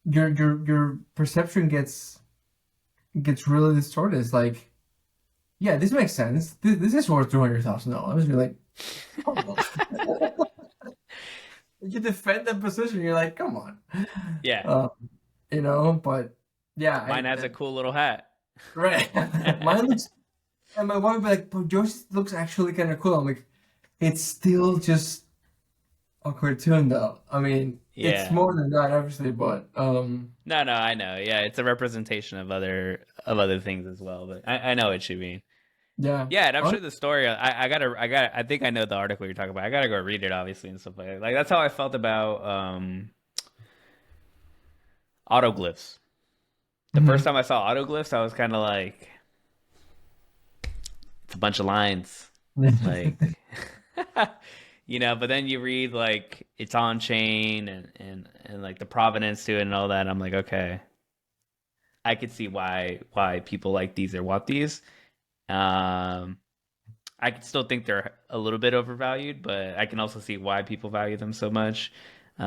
your perception gets really distorted. It's like, yeah, this makes sense. This is worth $200,000. You're like, come on. You defend that position. You're like, come on. Yeah. Uh, but yeah, Mine has a cool little hat. right. Mine looks, and my wife would be like, but yours looks actually kind of cool. I'm like, it's still just a cartoon, though. I mean, it's Yeah. more than that, obviously, but No, I know. Yeah, it's a representation of other things as well, but I know what you mean. yeah. Yeah, and I'm sure the story. I think I know the article you're talking about. I gotta go read it, obviously, and stuff like that. Like that's how I felt about autoglyphs. The first Mhm. time I saw autoglyphs, I was kind of like, it's a bunch of lines, like, But then you read like it's on chain and like the provenance to it and all that. And I'm like, okay, I could see why people like these or want these. Um, I could still think they're a little bit overvalued, but I can also see why people value them so much.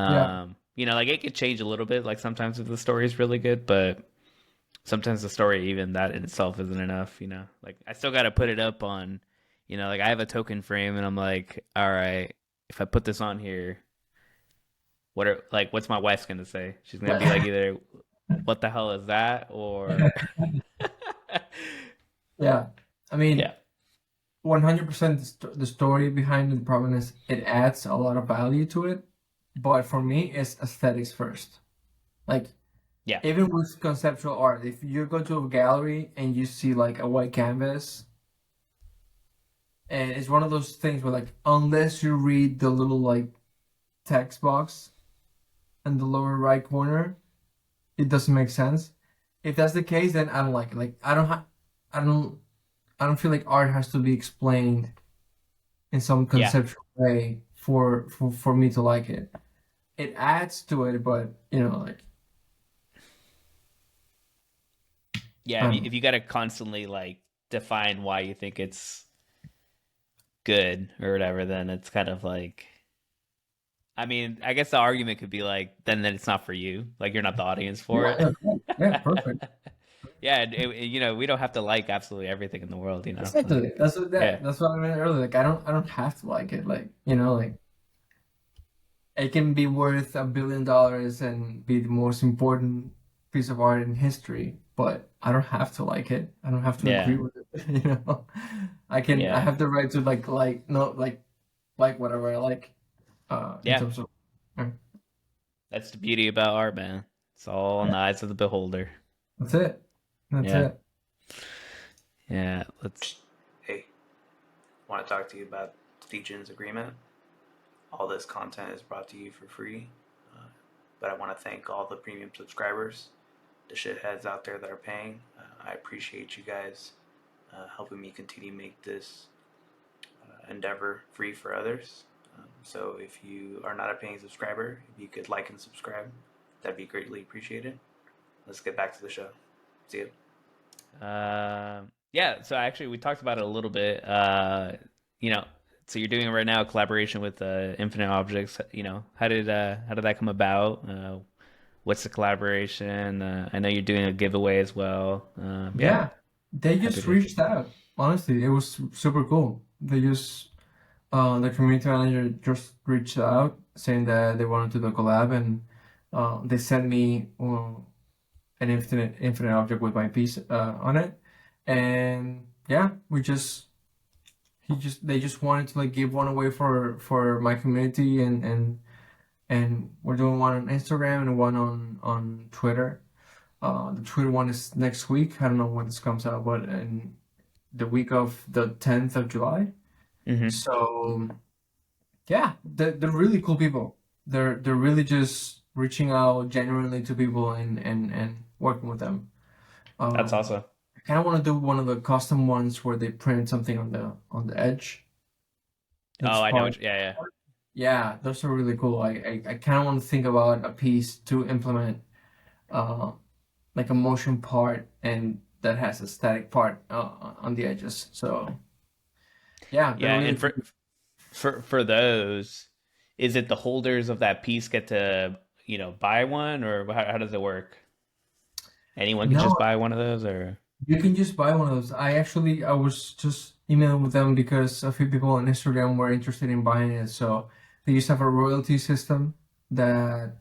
Yeah. Like it could change a little bit. Like sometimes if the story is really good, but sometimes the story, even that in itself, isn't enough. Like I still got to put it up on, like I have a token frame, and I'm like, all right, if I put this on here, what's my wife's gonna say? She's gonna be like either, what the hell is that, or Yeah. I mean, yeah, 100% the story behind the provenance, it adds a lot of value to it. But for me, it's aesthetics first. Like, yeah, even with conceptual art, if you go to a gallery and you see like a white canvas, and it's one of those things where like unless you read the little like text box in the lower right corner, it doesn't make sense. If that's the case, then I don't like it. Like I don't I don't feel like art has to be explained in some yeah, conceptual way for me to like it. It adds to it, but like yeah. I If you, don't know. if you got to constantly like define why you think it's good or whatever, then it's kind of like. I mean, I guess the argument could be like, then it's not for you. Like you're not the audience for Yeah, it. yeah, cool. Yeah, perfect. Yeah, we don't have to like absolutely everything in the world. Exactly. Like That's what yeah, that's what I meant earlier. Like I don't have to like it. Like like it can be worth $1 billion and be the most important piece of art in history, but I don't have to like it. I don't have to agree yeah, with it. I yeah, have the right to no like whatever I like in yeah. terms of uh, That's the beauty about art, man. It's all in yeah, the eyes of the beholder. that's it. That's Yeah, it. yeah. Let's. Hey, want to talk to you about Degen's agreement? All this content is brought to you for free, but I want to thank all the premium subscribers, the shitheads out there that are paying. I appreciate you guys helping me continue to make this endeavor free for others. So if you are not a paying subscriber, if you could like and subscribe, that'd be greatly appreciated. Let's get back to the show. See you. Yeah. So actually, we talked about it a little bit. You know, So you're doing right now a collaboration with Infinite Objects. How did that come about? What's the collaboration? I know you're doing a giveaway as well. Yeah, Yeah, they happy just to. reached out. Honestly, it was super cool. They just the community manager just reached out saying that they wanted to do a collab, and they sent me an infinite object with my piece on it, and yeah, they just wanted to like give one away for my community, and we're doing one on Instagram and one on Twitter. The Twitter one is next week. I don't know when this comes out, but in the week of the 10th of July. Hmm. So yeah, they're really cool people. They're really just reaching out genuinely to people and working with them. That's Um, awesome. I kind of want to do one of the custom ones where they print something on the edge. Oh, That's I know. part. Yeah, yeah. Yeah, those are really cool. I kind of want to think about a piece to implement uh, like a motion part and that has a static part on the edges. So yeah, they're Yeah, really and for those, is it the holders of that piece get to, buy one, or how does it work? Anyone can no. just buy one of those, or? You can just buy one of those. I was just emailing with them because a few people on Instagram were interested in buying it. So they just have a royalty system that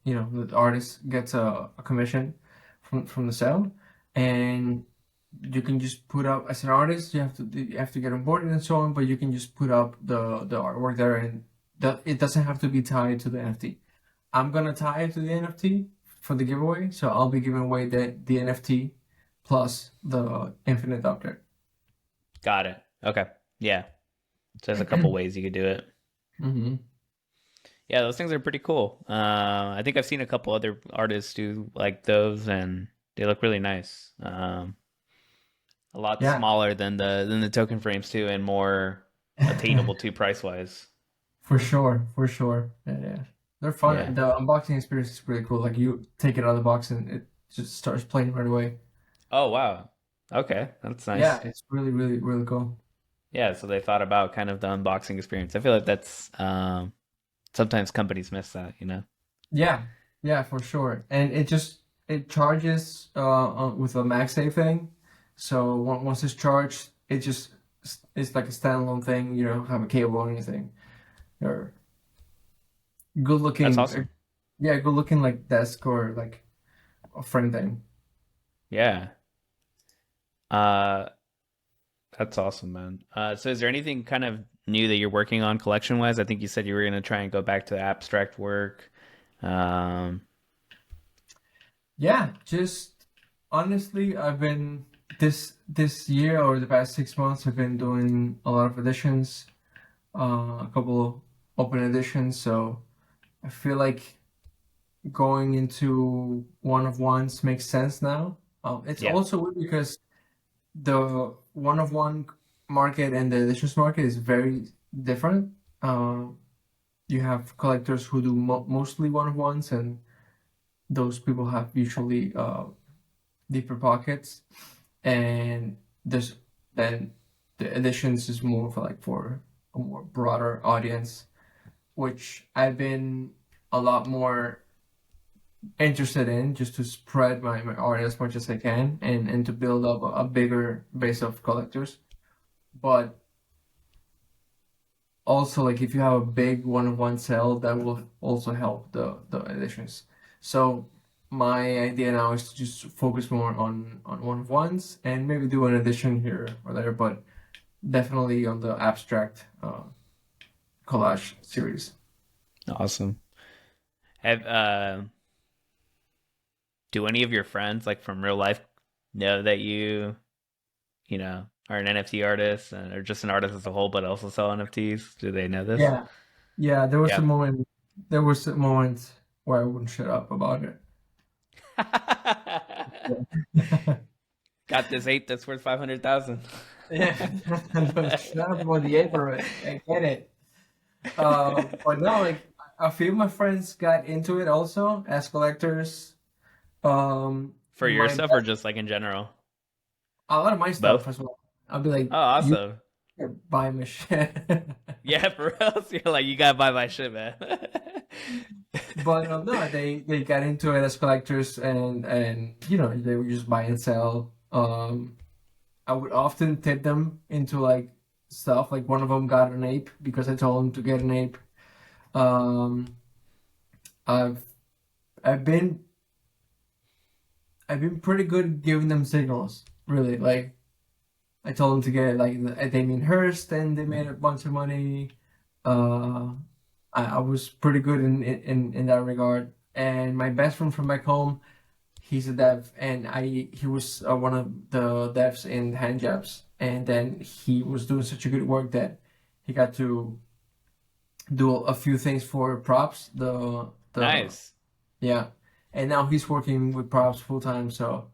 the artist gets a commission from the sale, and you can just put up as an artist. You have to get onboarded and so on, but you can just put up the artwork there, and it doesn't have to be tied to the NFT. I'm gonna tie it to the NFT for the giveaway, so I'll be giving away the NFT plus the infinite object. Got it. Okay. Yeah. So there's a couple ways you could do it. Hmm. Yeah, those things are pretty cool. I think I've seen a couple other artists do like those, and they look really nice. A lot Yeah, smaller than the token frames too, and more attainable too price wise. for sure, for sure. Yeah, yeah. They're Yeah. fun. The unboxing experience is pretty cool. Like you take it out of the box and it just starts playing right away. Oh wow. Okay, that's Yeah, nice. it's really, really, really cool. Yeah, so they thought about kind of the unboxing experience. I feel like that's sometimes companies miss that. Yeah, yeah, for sure. And it charges with a MagSafe thing. So once it's charged, it's like a standalone thing. You don't have a cable or anything. Or good That's looking, awesome. yeah, good looking like desk or like a frame thing. Yeah. Uh, that's awesome, man. So is there anything kind of new that you're working on collection wise? I think you said you were gonna try and go back to abstract work. Um, Yeah, just honestly, I've been this year or the past 6 months, I've been doing a lot of editions, a couple open editions. So I feel like going into one of ones makes sense now. It's yeah. also weird because the one of one market and the editions market is very different. You have collectors who do mostly one of ones, and those people have usually deeper pockets, and there's then the editions is more for like for a more broader audience, which I've been a lot more interested in just to spread my art as much as I can and to build up a bigger base of collectors. But also like if you have a big one-of-one sale, that will also help the editions. So my idea now is to just focus more on one-of-ones and maybe do an edition here or there, but definitely on the abstract collage series. Awesome. Have do any of your friends like from real life know that you are an NFT artist and or just an artist as a whole, but also sell NFTs? Do they know this? Yeah, yeah, Yeah. there was a moment where I wouldn't shut up about it. Yeah. Got this ape that's worth 500,000. Yeah, shut up about the ape. I get it. But no, like a few of my friends got into it also as collectors. For your My stuff or just like in general? a lot of my stuff Both? as well. I'll be like, Oh, you awesome. Buy my shit. Yeah, for real. So you're like, you gotta buy my shit, man. But no, they got into it as collectors, and they would just buy and sell. I would often tip them into like stuff. Like one of them got an ape because I told him to get an ape. Um, I've I've been I've been pretty good at giving them signals. Really, like I told them to get like the Damien Hirst, and they made a bunch of money. Uh, I was pretty good in that regard. And my best friend from back home, he's a dev, and he was one of the devs in hand jobs, and then he was doing such a good work that he got to do a few things for props. The Nice. Yeah, and now he's working with props full time. So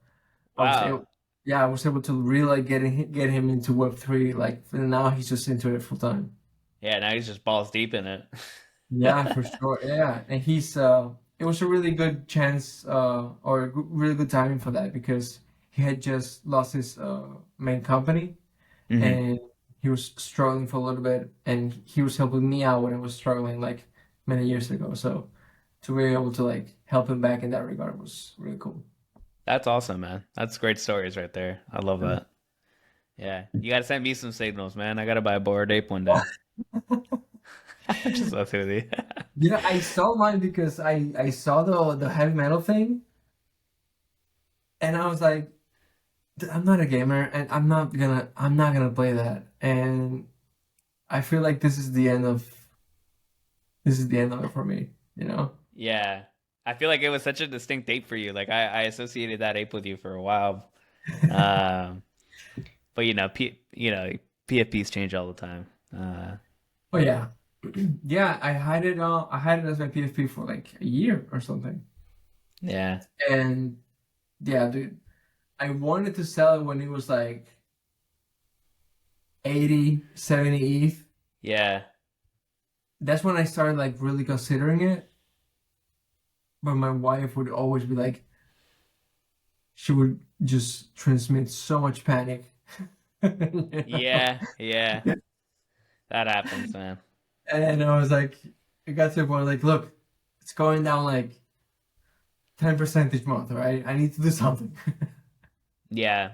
I was Wow. able, yeah, I was able to really like get him into Web3. Like and now he's just into it full time. Yeah, now he's just balls deep in it. Yeah, for sure. Yeah, and it was a really good chance or really good timing for that because he had just lost his main company Hmm. and he was struggling for a little bit and he was helping me out when I was struggling like many years ago. So to be able to like help him back in that regard was really cool. That's awesome, man. That's great stories right there. I love that. Yeah, you gotta send me some signals, man. I gotta buy a bored ape one day. Just messing with you. Yeah, I saw mine because I saw the heavy metal thing and I was like, I'm not a gamer and I'm not gonna play that. And I feel like this is the end of it for me, you know? Yeah, I feel like it was such a distinct ape for you. Like I associated that ape with you for a while. Um, but PFPs change all the time. Oh yeah. Yeah, I had it as my PFP for like a year or something. Yeah, And yeah, dude, I wanted to sell it when it was like 80, 70 ETH. yeah, That's when I started like really considering it. But my wife would always be like, she would just transmit so much panic. yeah, yeah. That happens, man. And I was like, it got to a point like, look, it's going down like 10% each month, all right? I need to do something. Yeah.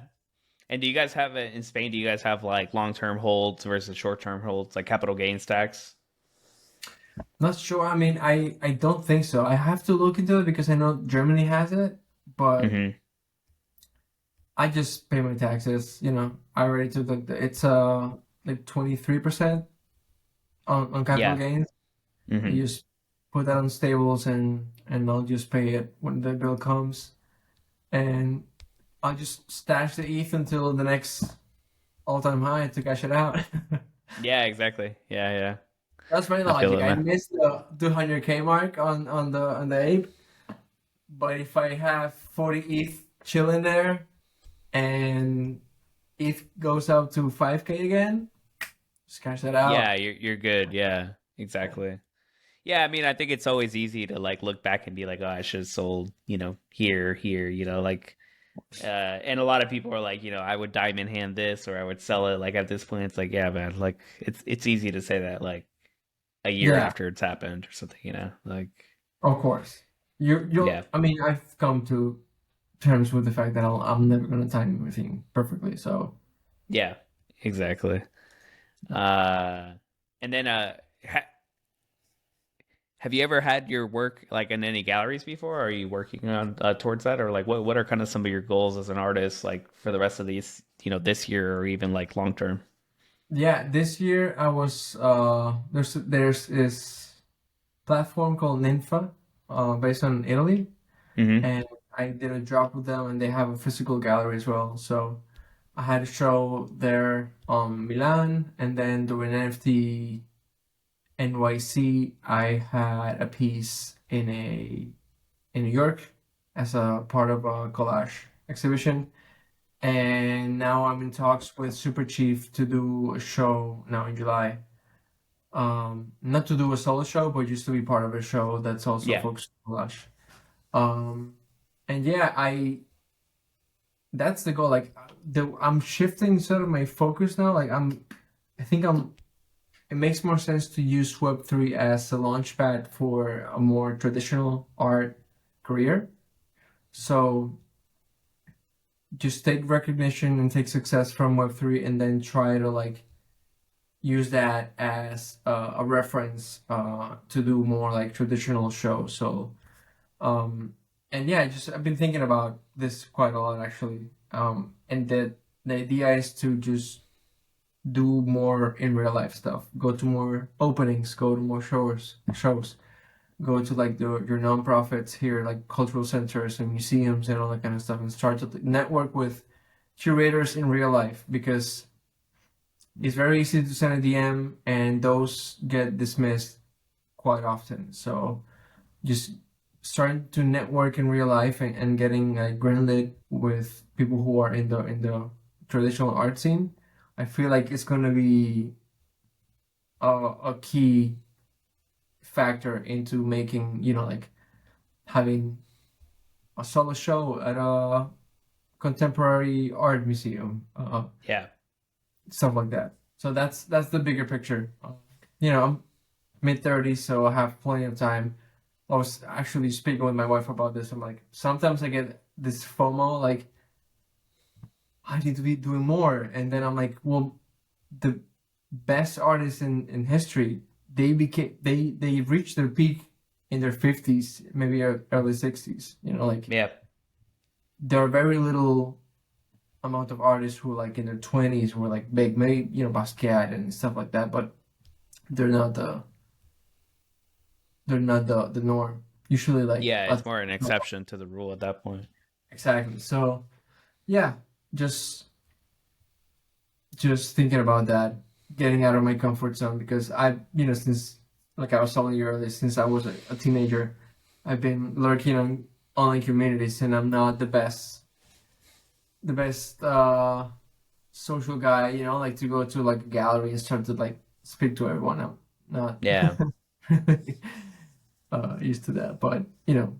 And do you guys have it in Spain? Do you guys have like long-term holds versus short-term holds, like capital gain stacks? Not sure. I mean, I don't think so. I have to look into it because I know Germany has it, but Hmm. I just pay my taxes. I already took it's like 23% on capital Yeah. gains. Hmm. You just put that on stables and I'll just pay it when the bill comes, and I'll just stash the ETH until the next all-time high to cash it out. Yeah, exactly. Yeah, yeah. That's my I feel logic. it, I man. missed the 200K mark on the ape, but if I have 40 ETH chilling there and ETH goes up to 5K again, just cash that Yeah, out. you're good. Yeah, exactly. Yeah, I mean, I think it's always easy to like look back and be like, oh, I should have sold, here, like and a lot of people are like, I would diamond hand this or I would sell it like at this point. It's like, yeah, man, like it's easy to say that like a year Yeah, after it's happened or something, like of course. yeah. I mean, I've come to terms with the fact that I'm never gonna time everything perfectly. So Yeah, exactly. Uh and then have you ever had your work like in any galleries before? Are you working on towards that, or like what are kind of some of your goals as an artist, like for the rest of these, this year or even like long term? yeah, this year I was there's this platform called Ninfa, based on Italy, Hmm. and I did a drop with them, and they have a physical gallery as well. So I had a show there on Milan, and then during NFT NYC, I had a piece in New York as a part of a collage exhibition. And now I'm in talks with Super Chief to do a show now in July. Not to do a solo show, but just to be part of a show that's also Yeah. focused on collage. Um, and yeah, that's the goal. Like I'm shifting sort of my focus now. Like I think it makes more sense to use Web3 as a launchpad for a more traditional art career. So just take recognition and take success from Web3 and then try to like use that as a reference to do more like traditional shows. So and yeah, just I've been thinking about this quite a lot actually. And the idea is to just do more in real life stuff. Go to more openings, go to more shows, go to like your nonprofits here, like cultural centers and museums and all that kind of stuff, and start to network with curators in real life because it's very easy to send a DM and those get dismissed quite often. So just starting to network in real life and getting greenlit with people who are in the traditional art scene, I feel like it's gonna be a key factor into making, you know, like having a solo show at a contemporary art museum, Yeah. stuff like that. So that's the bigger picture. You know, I'm mid-30s, so I have plenty of time. I was actually speaking with my wife about this. I'm like, sometimes I get this FOMO, like I need to be doing more, and then I'm like, well, the best artists in history, they reached their peak in their 50s, maybe early 60s. You know, like Yeah. there are very little amount of artists who like in their 20s were like big, maybe you know Basquiat and stuff like that, but they're not the norm. Usually, like Yeah, it's more an exception to the rule at that point. exactly. So yeah, just thinking about that, getting out of my comfort zone because I, you know, since like I was telling you earlier, since I was a teenager, I've been lurking on online communities, and I'm not the best social guy. You know, like to go to like a gallery and start to like speak to everyone. I'm not Yeah. used to that, but you know,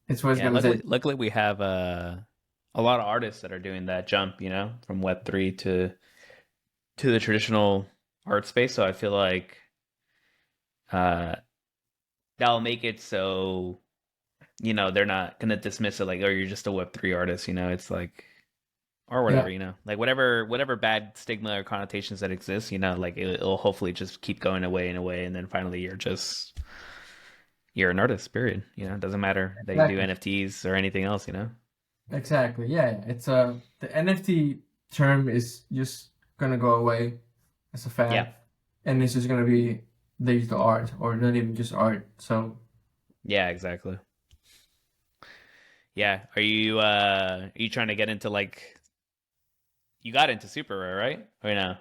it's what it's Yeah, gonna take. luckily we have a lot of artists that are doing that jump, you know, from Web3 to the traditional art space. So I feel like uh that'll make it so, you know, they're not gonna dismiss it like, oh, you're just a Web3 artist, you know. It's like, or Yeah, whatever, you know, like whatever bad stigma or connotations that exist, you know, like it'll hopefully just keep going away and away, and then finally you're an artist, period. You know, it doesn't matter that you do exactly. NFTs or anything else, you know. Exactly. Yeah, yeah. It's the NFT term is just gonna go away as a Yeah. fad, and it's just gonna be digital art or not even just art. So Yeah, exactly. Yeah. Are you trying to get into like, you got into super rare, right? Or no?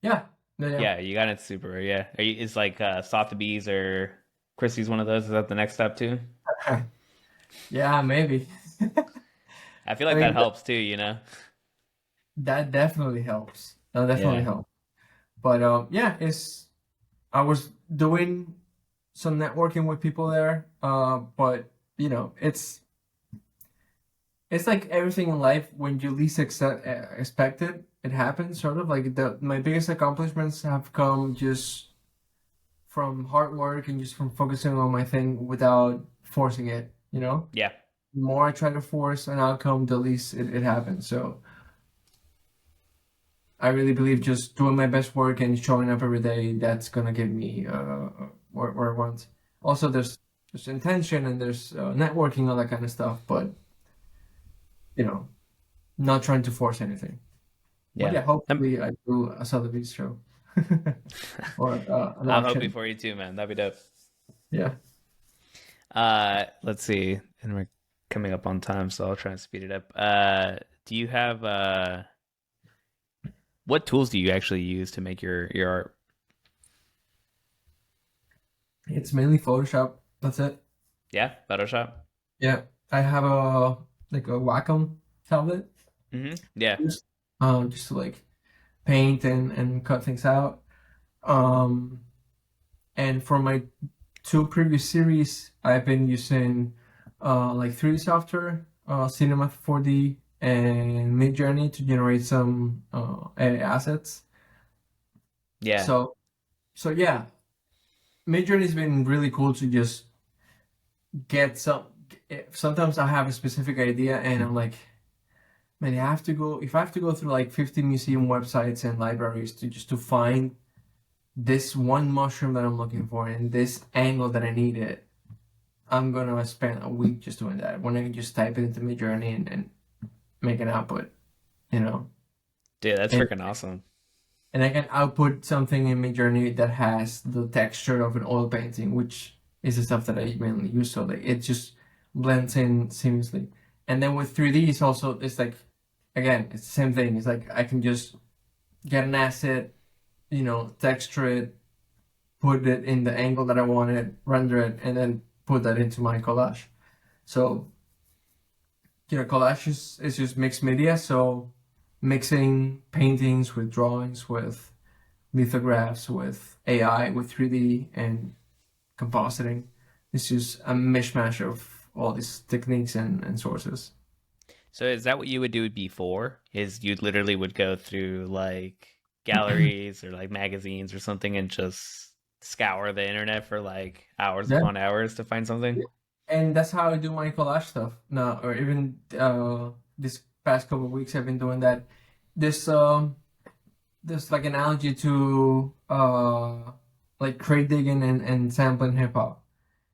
yeah, yeah, Yeah, you got into super rare, yeah. Is like Sotheby's or Christie's one of those? Is that the next step too? yeah, yeah, maybe. I feel I like that mean, helps too, you know? that definitely helps. That definitely Yeah. helps. But yeah, it's I was doing some networking with people there. But you know, it's like everything in life when you least expect it, it happens. Sort of like the my biggest accomplishments have come just from hard work and just from focusing on my thing without forcing it. You know, Yeah. the more I try to force an outcome, the least it happens. So I really believe just doing my best work and showing up every day, that's gonna give me where I want. Also, there's intention and there's networking, all that kind of stuff. But you know, not trying to force anything. But Yeah. yeah, hopefully I do a Sotheby's show or an I'm hoping auction. for you too, man. That'd be dope. Yeah, Let's see. And we're coming up on time, so I'll try and speed it up. Do you have what tools do you actually use to make your art? it's mainly Photoshop. That's it. Yeah, Photoshop. Yeah, I have a like a Wacom tablet, Yeah. just just to like paint and cut things out. Um, and for my two previous series, I've been using like 3D software, Cinema 4D, and Midjourney to generate some assets. Yeah. So yeah, Midjourney's been really cool to just get some. Sometimes I have a specific idea, and I'm like, man, I have to go. If I have to go through like 50 museum websites and libraries to just to find this one mushroom that I'm looking for and this angle that I need it, I'm gonna spend a week just doing that. When I can just type it into Midjourney and make an output, you know, Dude, that's and freaking awesome. I can output something in Midjourney that has the texture of an oil painting, which is the stuff that I mainly use. So like it just blends in seamlessly. And then with 3D, it's also it's like again, it's the same thing. It's like I can just get an asset, texture it, put it in the angle that I want it, render it, and then put that into my collage. So collage is just mixed media. So mixing paintings with drawings, with lithographs, with AI, with 3D, and compositing. It's just a mishmash of all these techniques and sources. So is that what you would do before? Is you literally would go through like galleries or like magazines or something and just scour the internet for like hours Yeah. upon hours to find something? And that's how I do my collage stuff now, or even this past couple of weeks I've been doing that. This there's like an analogy to like crate digging and sampling hip hop.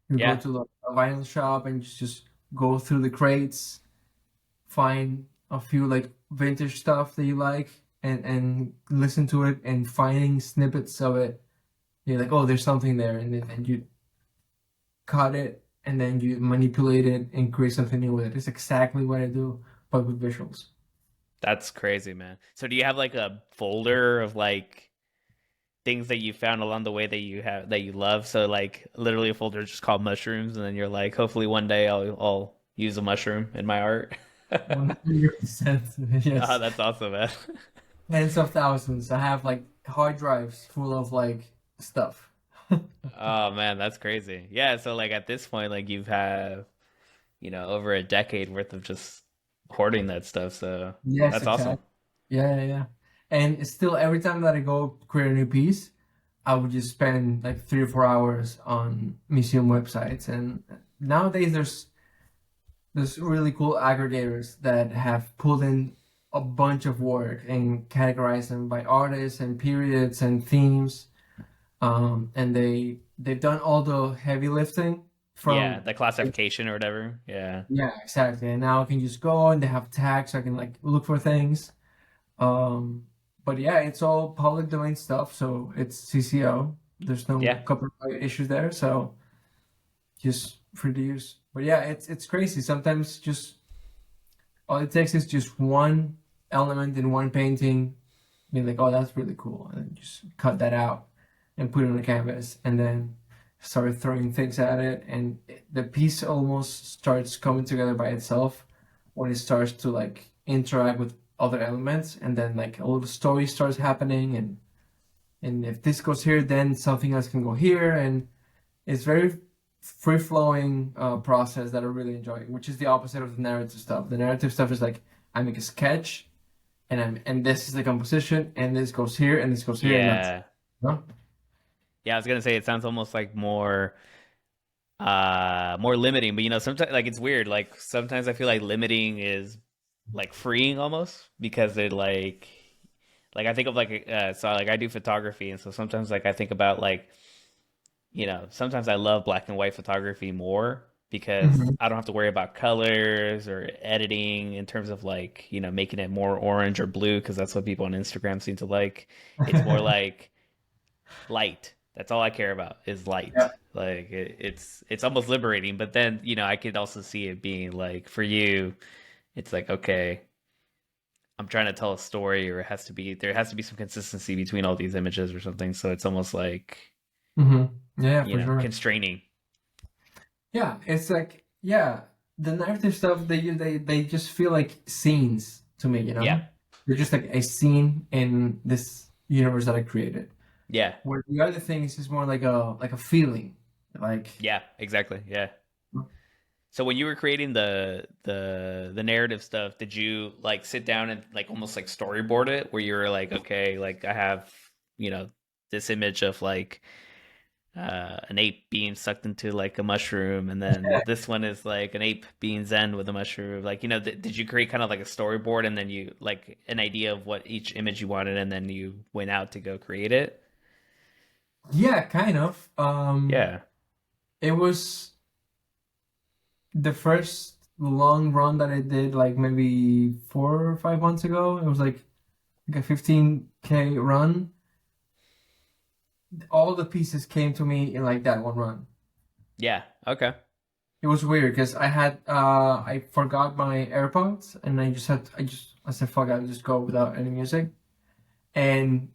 You go Yeah, to a vinyl shop and just go through the crates, find a few like vintage stuff that you like, and listen to it and finding snippets of it. You're like, oh, there's something there, and you cut it and then you manipulate it and create something new with it. It's exactly what I do, but with visuals. that's crazy, man. So do you have like a folder of like things that you found along the way that you have that you love? So like literally a folder just called mushrooms, and then you're like, hopefully one day I'll use a mushroom in my art. 100%. Oh, Yes. that's awesome, man. Tens of thousands. I have like hard drives full of like stuff. Oh man, that's crazy. Yeah, so like at this point, like you've had, over a decade worth of just hoarding that stuff. So Yes, that's awesome. exactly. Yeah, yeah, yeah. And it's still every time that I go create a new piece, I would just spend like 3 or 4 hours on museum websites. And nowadays there's really cool aggregators that have pulled in a bunch of work and categorized them by artists and periods and themes. And they've done all the heavy lifting Yeah, from the classification or whatever. Yeah. yeah, exactly. And now I can just go and they have tags so I can like look for things. Um, but yeah, it's all public domain stuff, so it's CCO. There's no Yeah. copyright issues there, so just free to use. But yeah, it's crazy. Sometimes just all it takes is just one element in one painting, being like, oh, that's really cool, and then just cut that out and put it on a canvas, and then start throwing things at it, and the piece almost starts coming together by itself when it starts to like interact with other elements, and then like a little story starts happening, and if this goes here, then something else can go here, and it's very free flowing process that I really enjoy, which is the opposite of the narrative stuff. The narrative stuff is like I make a sketch, and this is the composition, and this goes here, and this goes here, and that's Yeah. no? Yeah, I was gonna say it sounds almost like more limiting, but sometimes like it's weird. Like sometimes I feel like limiting is like freeing almost because they're like I think of like so like I do photography, and so sometimes like I think about like sometimes I love black and white photography more because Mhm. I don't have to worry about colors or editing in terms of like, making it more orange or blue because that's what people on Instagram seem to like. It's more like light. That's all I care about is light. Yeah. Like it's almost liberating, but then, I could also see it being like for you, it's like, okay, I'm trying to tell a story or there has to be some consistency between all these images or something. So it's almost like, Hmm. Yeah, for sure. constraining. Yeah, it's like yeah, the narrative stuff they just feel like scenes to me, you Yeah. know? They're just like a scene in this universe that I created. Yeah. Where the other things is more like a feeling. Like Yeah, exactly. Yeah. So when you were creating the narrative stuff, did you like sit down and like almost like storyboard it where you were like, okay, like I have, you know, this image of like an ape being sucked into like a mushroom, and then this one is like an ape being zen with a mushroom. Like, did you create kind of like a storyboard, and then you like an idea of what each image you wanted, and then you went out to go create it? Yeah, kind of. Yeah. It was the first long run that I did like maybe 4 or 5 months ago. It was like a 15K run. All the pieces came to me in like that one run. Yeah. Okay. It was weird because I forgot my AirPods and I said fuck, I'll just go without any music. And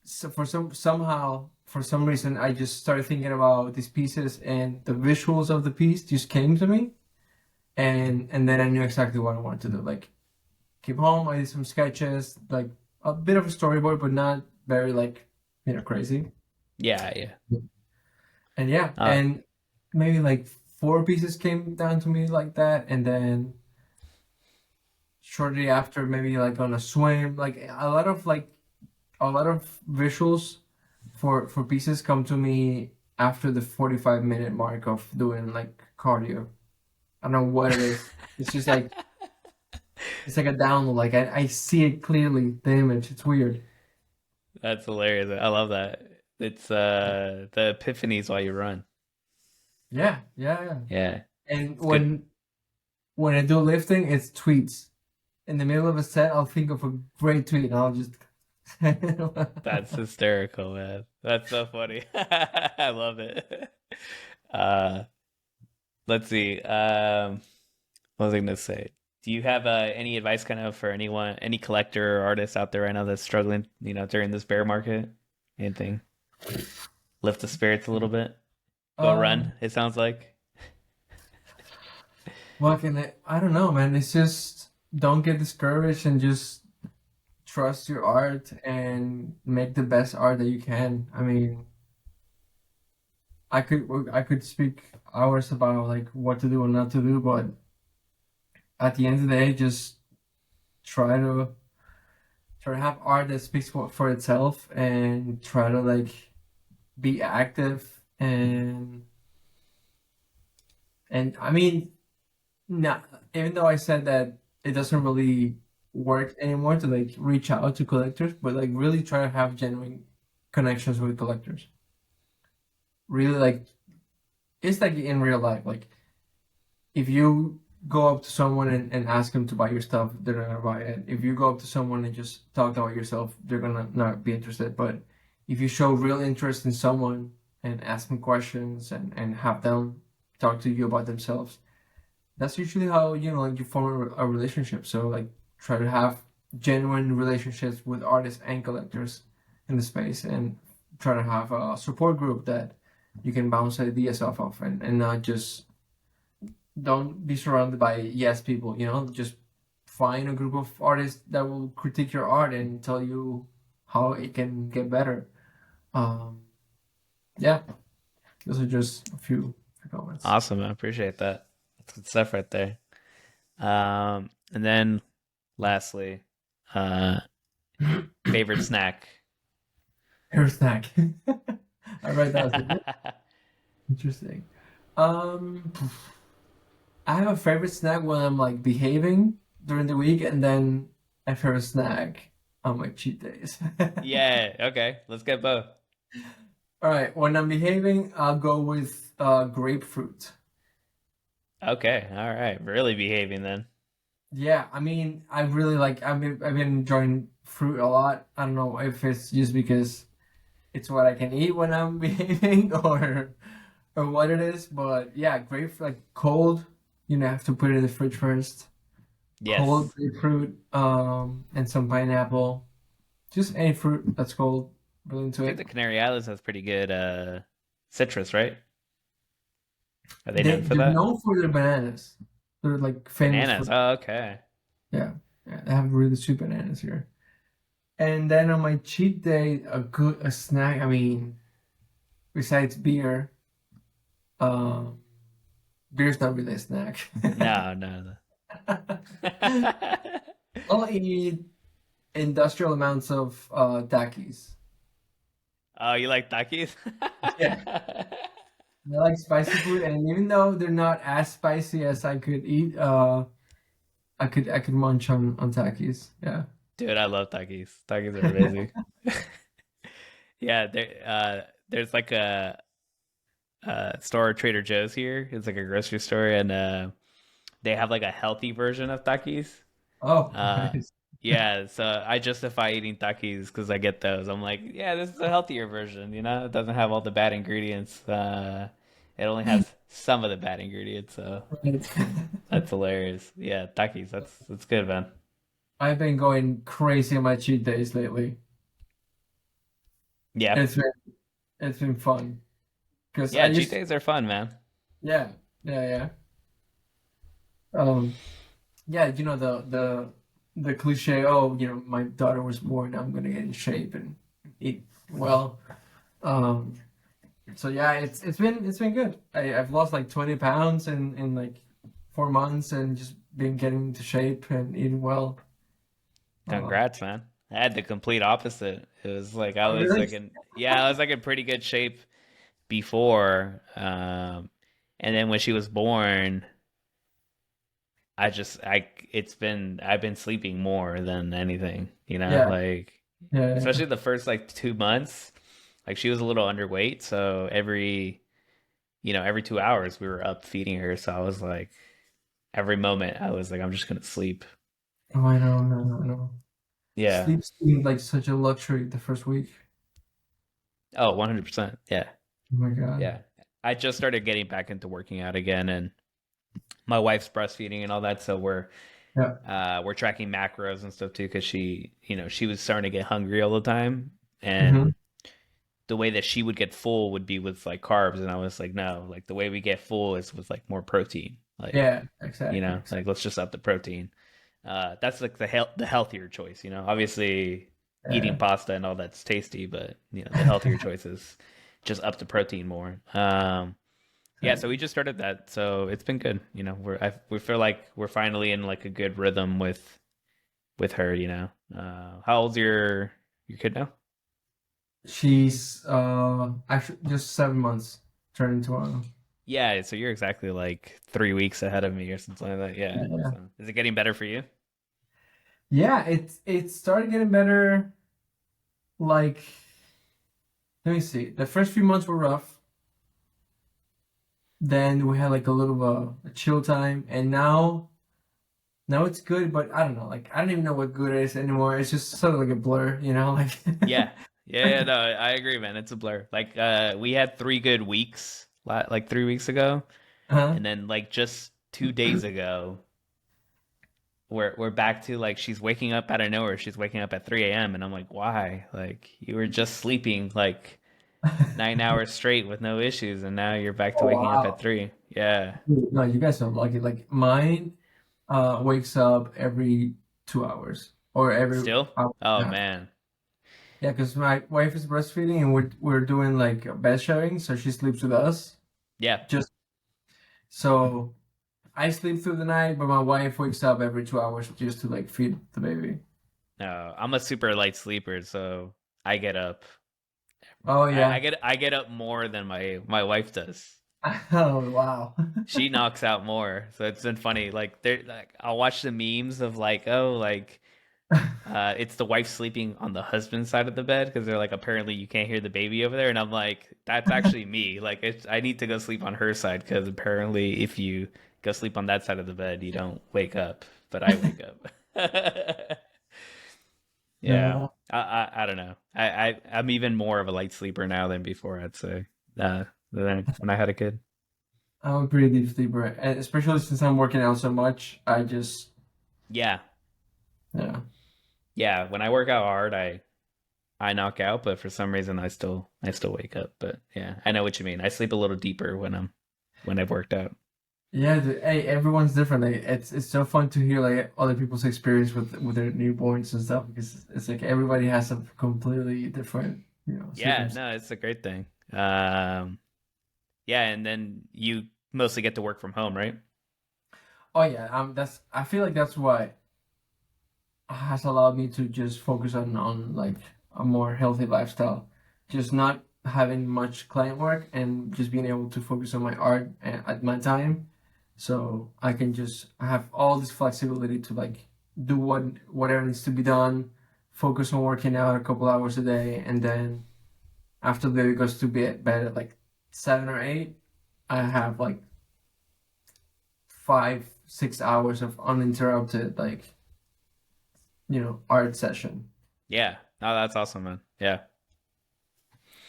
so for some reason I just started thinking about these pieces, and the visuals of the piece just came to me, and then I knew exactly what I wanted to do. Like, came home, I did some sketches, like a bit of a storyboard, but not very like, crazy. Yeah. Yeah. And yeah, Uh, and maybe like four pieces came down to me like that, and then shortly after, maybe like on a swim, like a lot of visuals for pieces come to me after the 45-minute mark of doing like cardio. I don't know what it is. It's just like it's like a download. Like I see it clearly, the image. It's weird. that's hilarious. I love that. It's the epiphanies while you run. Yeah, yeah, yeah. Yeah. And It's good. when I do lifting, it's tweets. In the middle of a set, I'll think of a great tweet and I'll just That's hysterical, man. That's so funny. I love it. Uh, let's see. What was I gonna say? Do you have any advice kind of for anyone, any collector or artist out there right now that's struggling, during this bear market? Anything? Lift the spirits a little bit. Go um run, it sounds like. what can I don't know, man. It's just don't get discouraged and just trust your art and make the best art that you can. I mean, I could speak hours about like what to do and not to do, but at the end of the day, just try to have art that speaks for itself, and try to like be active, and I mean, no, even though I said that it doesn't really work anymore to like reach out to collectors, but like really try to have genuine connections with collectors. Really, like, it's like in real life. Like, if you go up to someone and ask them to buy your stuff, they're not gonna buy it. If you go up to someone and just talk about yourself, they're gonna not be interested. But if you show real interest in someone and ask them questions, and have them talk to you about themselves, that's usually how like you form a relationship. So like try to have genuine relationships with artists and collectors in the space, and try to have a support group that you can bounce ideas off of, and not just don't be surrounded by yes people. Just find a group of artists that will critique your art and tell you how it can get better. um yeah, those are just a few comments. Awesome, I appreciate that. That's good stuff right there. And then lastly, uh, favorite snack. Hair snack. I read that. I was like, "Oh, interesting." um I have a favorite snack when I'm like behaving during the week, and then a favorite snack on my cheat days. Yeah, okay. Let's get both. All right, when I'm behaving, I'll go with grapefruit. Okay, all right. Really behaving then. Yeah, I mean, I really like. I've been enjoying fruit a lot. I don't know if it's just because it's what I can eat when I'm behaving, or what it is, but yeah, grapefruit, like cold. Have to put it in the fridge first. Cold Yes. grapefruit, and some pineapple. Just any fruit that's cold. Really I into think it. the Canary Islands has pretty good citrus, right? Are they known for They're that? known for their bananas. They're like famous for. Bananas. Oh, okay. Yeah, yeah. They have really sweet bananas here. And then on my cheat day, a snack. I mean, besides beer, um, beer's not really a snack. No, no. I'll eat industrial amounts of Takis. Oh, you like Takis? Yeah, I like spicy food, and even though they're not as spicy as I could eat, I could munch on Takis. Yeah. Dude, I love Takis. Takis are amazing. Yeah, there's like a store at Trader Joe's here. It's like a grocery store, and they have like a healthy version of Takis. Oh, Uh, nice. yeah, so I justify eating Takis because I get those. I'm like, yeah, this is a healthier version, you know? It doesn't have all the bad ingredients. It only has some of the bad ingredients, so Right. that's hilarious. Yeah, Takis, that's good, man. I've been going crazy on my cheat days lately. Yeah. It's been it's been fun because I Yeah, cheat used days are fun, man. yeah, yeah, yeah. Yeah, the cliche. Oh, my daughter was born. I'm gonna get in shape and eat well. Um, so yeah, it's been good. I've lost like 20 pounds in like 4 months and just been getting into shape and eating well. Uh, Congrats, man. I had the complete opposite. It was like I oh, was really? like in yeah, I was like in pretty good shape before. And then when she was born, I've been sleeping more than anything, you know, Yeah, like yeah, yeah. especially the first like 2 months, like she was a little underweight, so every 2 hours we were up feeding her, so I was like every moment I was like I'm just gonna sleep. Oh, I know, no, no, no. Yeah. Sleep seemed like such a luxury the first week. Oh, 100%. Yeah. Oh my God. Yeah. I just started getting back into working out again, and my wife's breastfeeding and all that, so Yeah. we're tracking macros and stuff too because she was starting to get hungry all the time, Hmm. and the way that she would get full would be with like carbs, and I was like, no, like the way we get full is with like more protein, like Yeah, exactly, like exactly. let's just up the protein. That's like the healthier choice, obviously eating Yeah. pasta and all that's tasty, but the healthier choice is just up the protein more. Yeah, so we Exactly. just started that, so it's been good. We feel like we're finally in like a good rhythm with her. How old's your kid now? She's actually just 7 months turning tomorrow. Yeah, so you're exactly like 3 weeks ahead of me or something like that. Yeah. Yeah, yeah. So is it getting better for you? Yeah, it started getting better. Like, let me see. The first few months were rough. Then we had like a little a chill time, and now it's good. But I don't know. Like, I don't even know what good is anymore. It's just sort of like a blur, Like, Yeah. Yeah, no, I agree, man. It's a blur. Like we had 3 good weeks like 3 weeks ago, huh? and then like just 2 days ago we're back to like she's waking up out of nowhere. She's waking up at 3 a.m. and I'm like, why? Like you were just sleeping like 9 hours straight with no issues, and now you're back to Oh waking up at wow. 3. Yeah. No, you guys are lucky. Like mine wakes up every 2 hours or every Still? hour Oh and a half. man. Yeah, because my wife is breastfeeding and we're doing like bed sharing, so she sleeps with us. Yeah. Just so I sleep through the night, but my wife wakes up every 2 hours just to like feed the baby. No, I'm a super light sleeper, so I get up. Oh I yeah. get I get up more than my wife does. Oh wow. She knocks out more, so it's been funny. Like I'll watch the memes of like, oh, like it's the wife sleeping on the husband's side of the bed because they're like, apparently you can't hear the baby over there, and I'm like, that's actually me. Like I need to go sleep on her side because apparently if you go sleep on that side of the bed, you don't wake up, but I wake up. Yeah, No, I don't know. I'm even more of a light sleeper now than before, I'd say. Than when I had a kid. I'm a pretty deep sleeper, and especially since I'm working out so much. I just Yeah, yeah. yeah. When I work out hard, I knock out, but for some reason I still wake up. But yeah, I know what you mean. I sleep a little deeper when I've worked out. Yeah, hey, everyone's different. Like, it's so fun to hear like other people's experience with their newborns and stuff because it's like everybody has a completely different, Yeah, sleeping. no, it's a great thing. Um, yeah, and then you mostly get to work from home, right? Oh yeah, that's I feel like that's what has allowed me to just focus on like a more healthy lifestyle. just not having much client work and just being able to focus on my art at my time. So I can just have all this flexibility to like do whatever needs to be done, focus on working out a couple hours a day, and then after the baby goes to bed at like 7 or 8, I have like 5, 6 hours of uninterrupted like art session. Yeah. Oh, that's awesome, man. Yeah.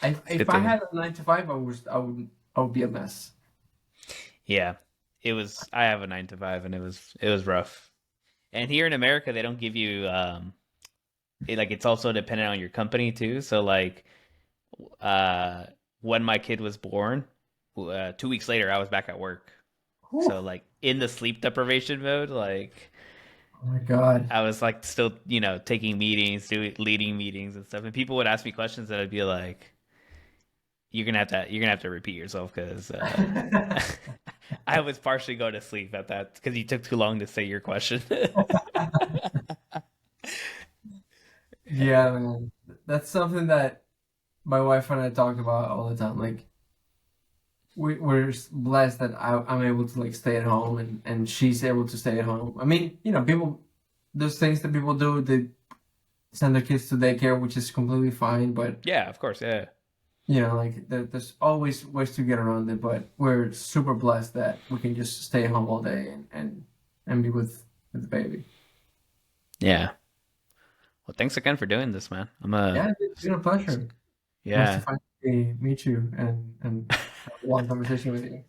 It's If good I to hear. had a 9 to 5, I would be a mess. Yeah. It was. I have a 9 to 5, and it was rough. And here in America, they don't give you like it's also dependent on your company too. So like uh when my kid was born, 2 weeks later, I was back at work. Whew. So like in the sleep deprivation mode, like Oh my God. I was like still, taking meetings, leading meetings and stuff. And people would ask me questions that I'd be like, you're gonna have to repeat yourself because I was partially going to sleep at that because you took too long to say your question. Yeah, man. That's something that my wife and I talk about all the time. Like we're blessed that I'm able to like stay at home and she's able to stay at home. I mean, people, those things that people do, they send their kids to daycare, which is completely fine. But Yeah, of course, yeah. like there's always ways to get around it. But we're super blessed that we can just stay home all day and be with the baby. Yeah. Well, thanks again for doing this, man. Yeah, it's been a pleasure. Nice to Yeah. finally meet you and have a long conversation with you.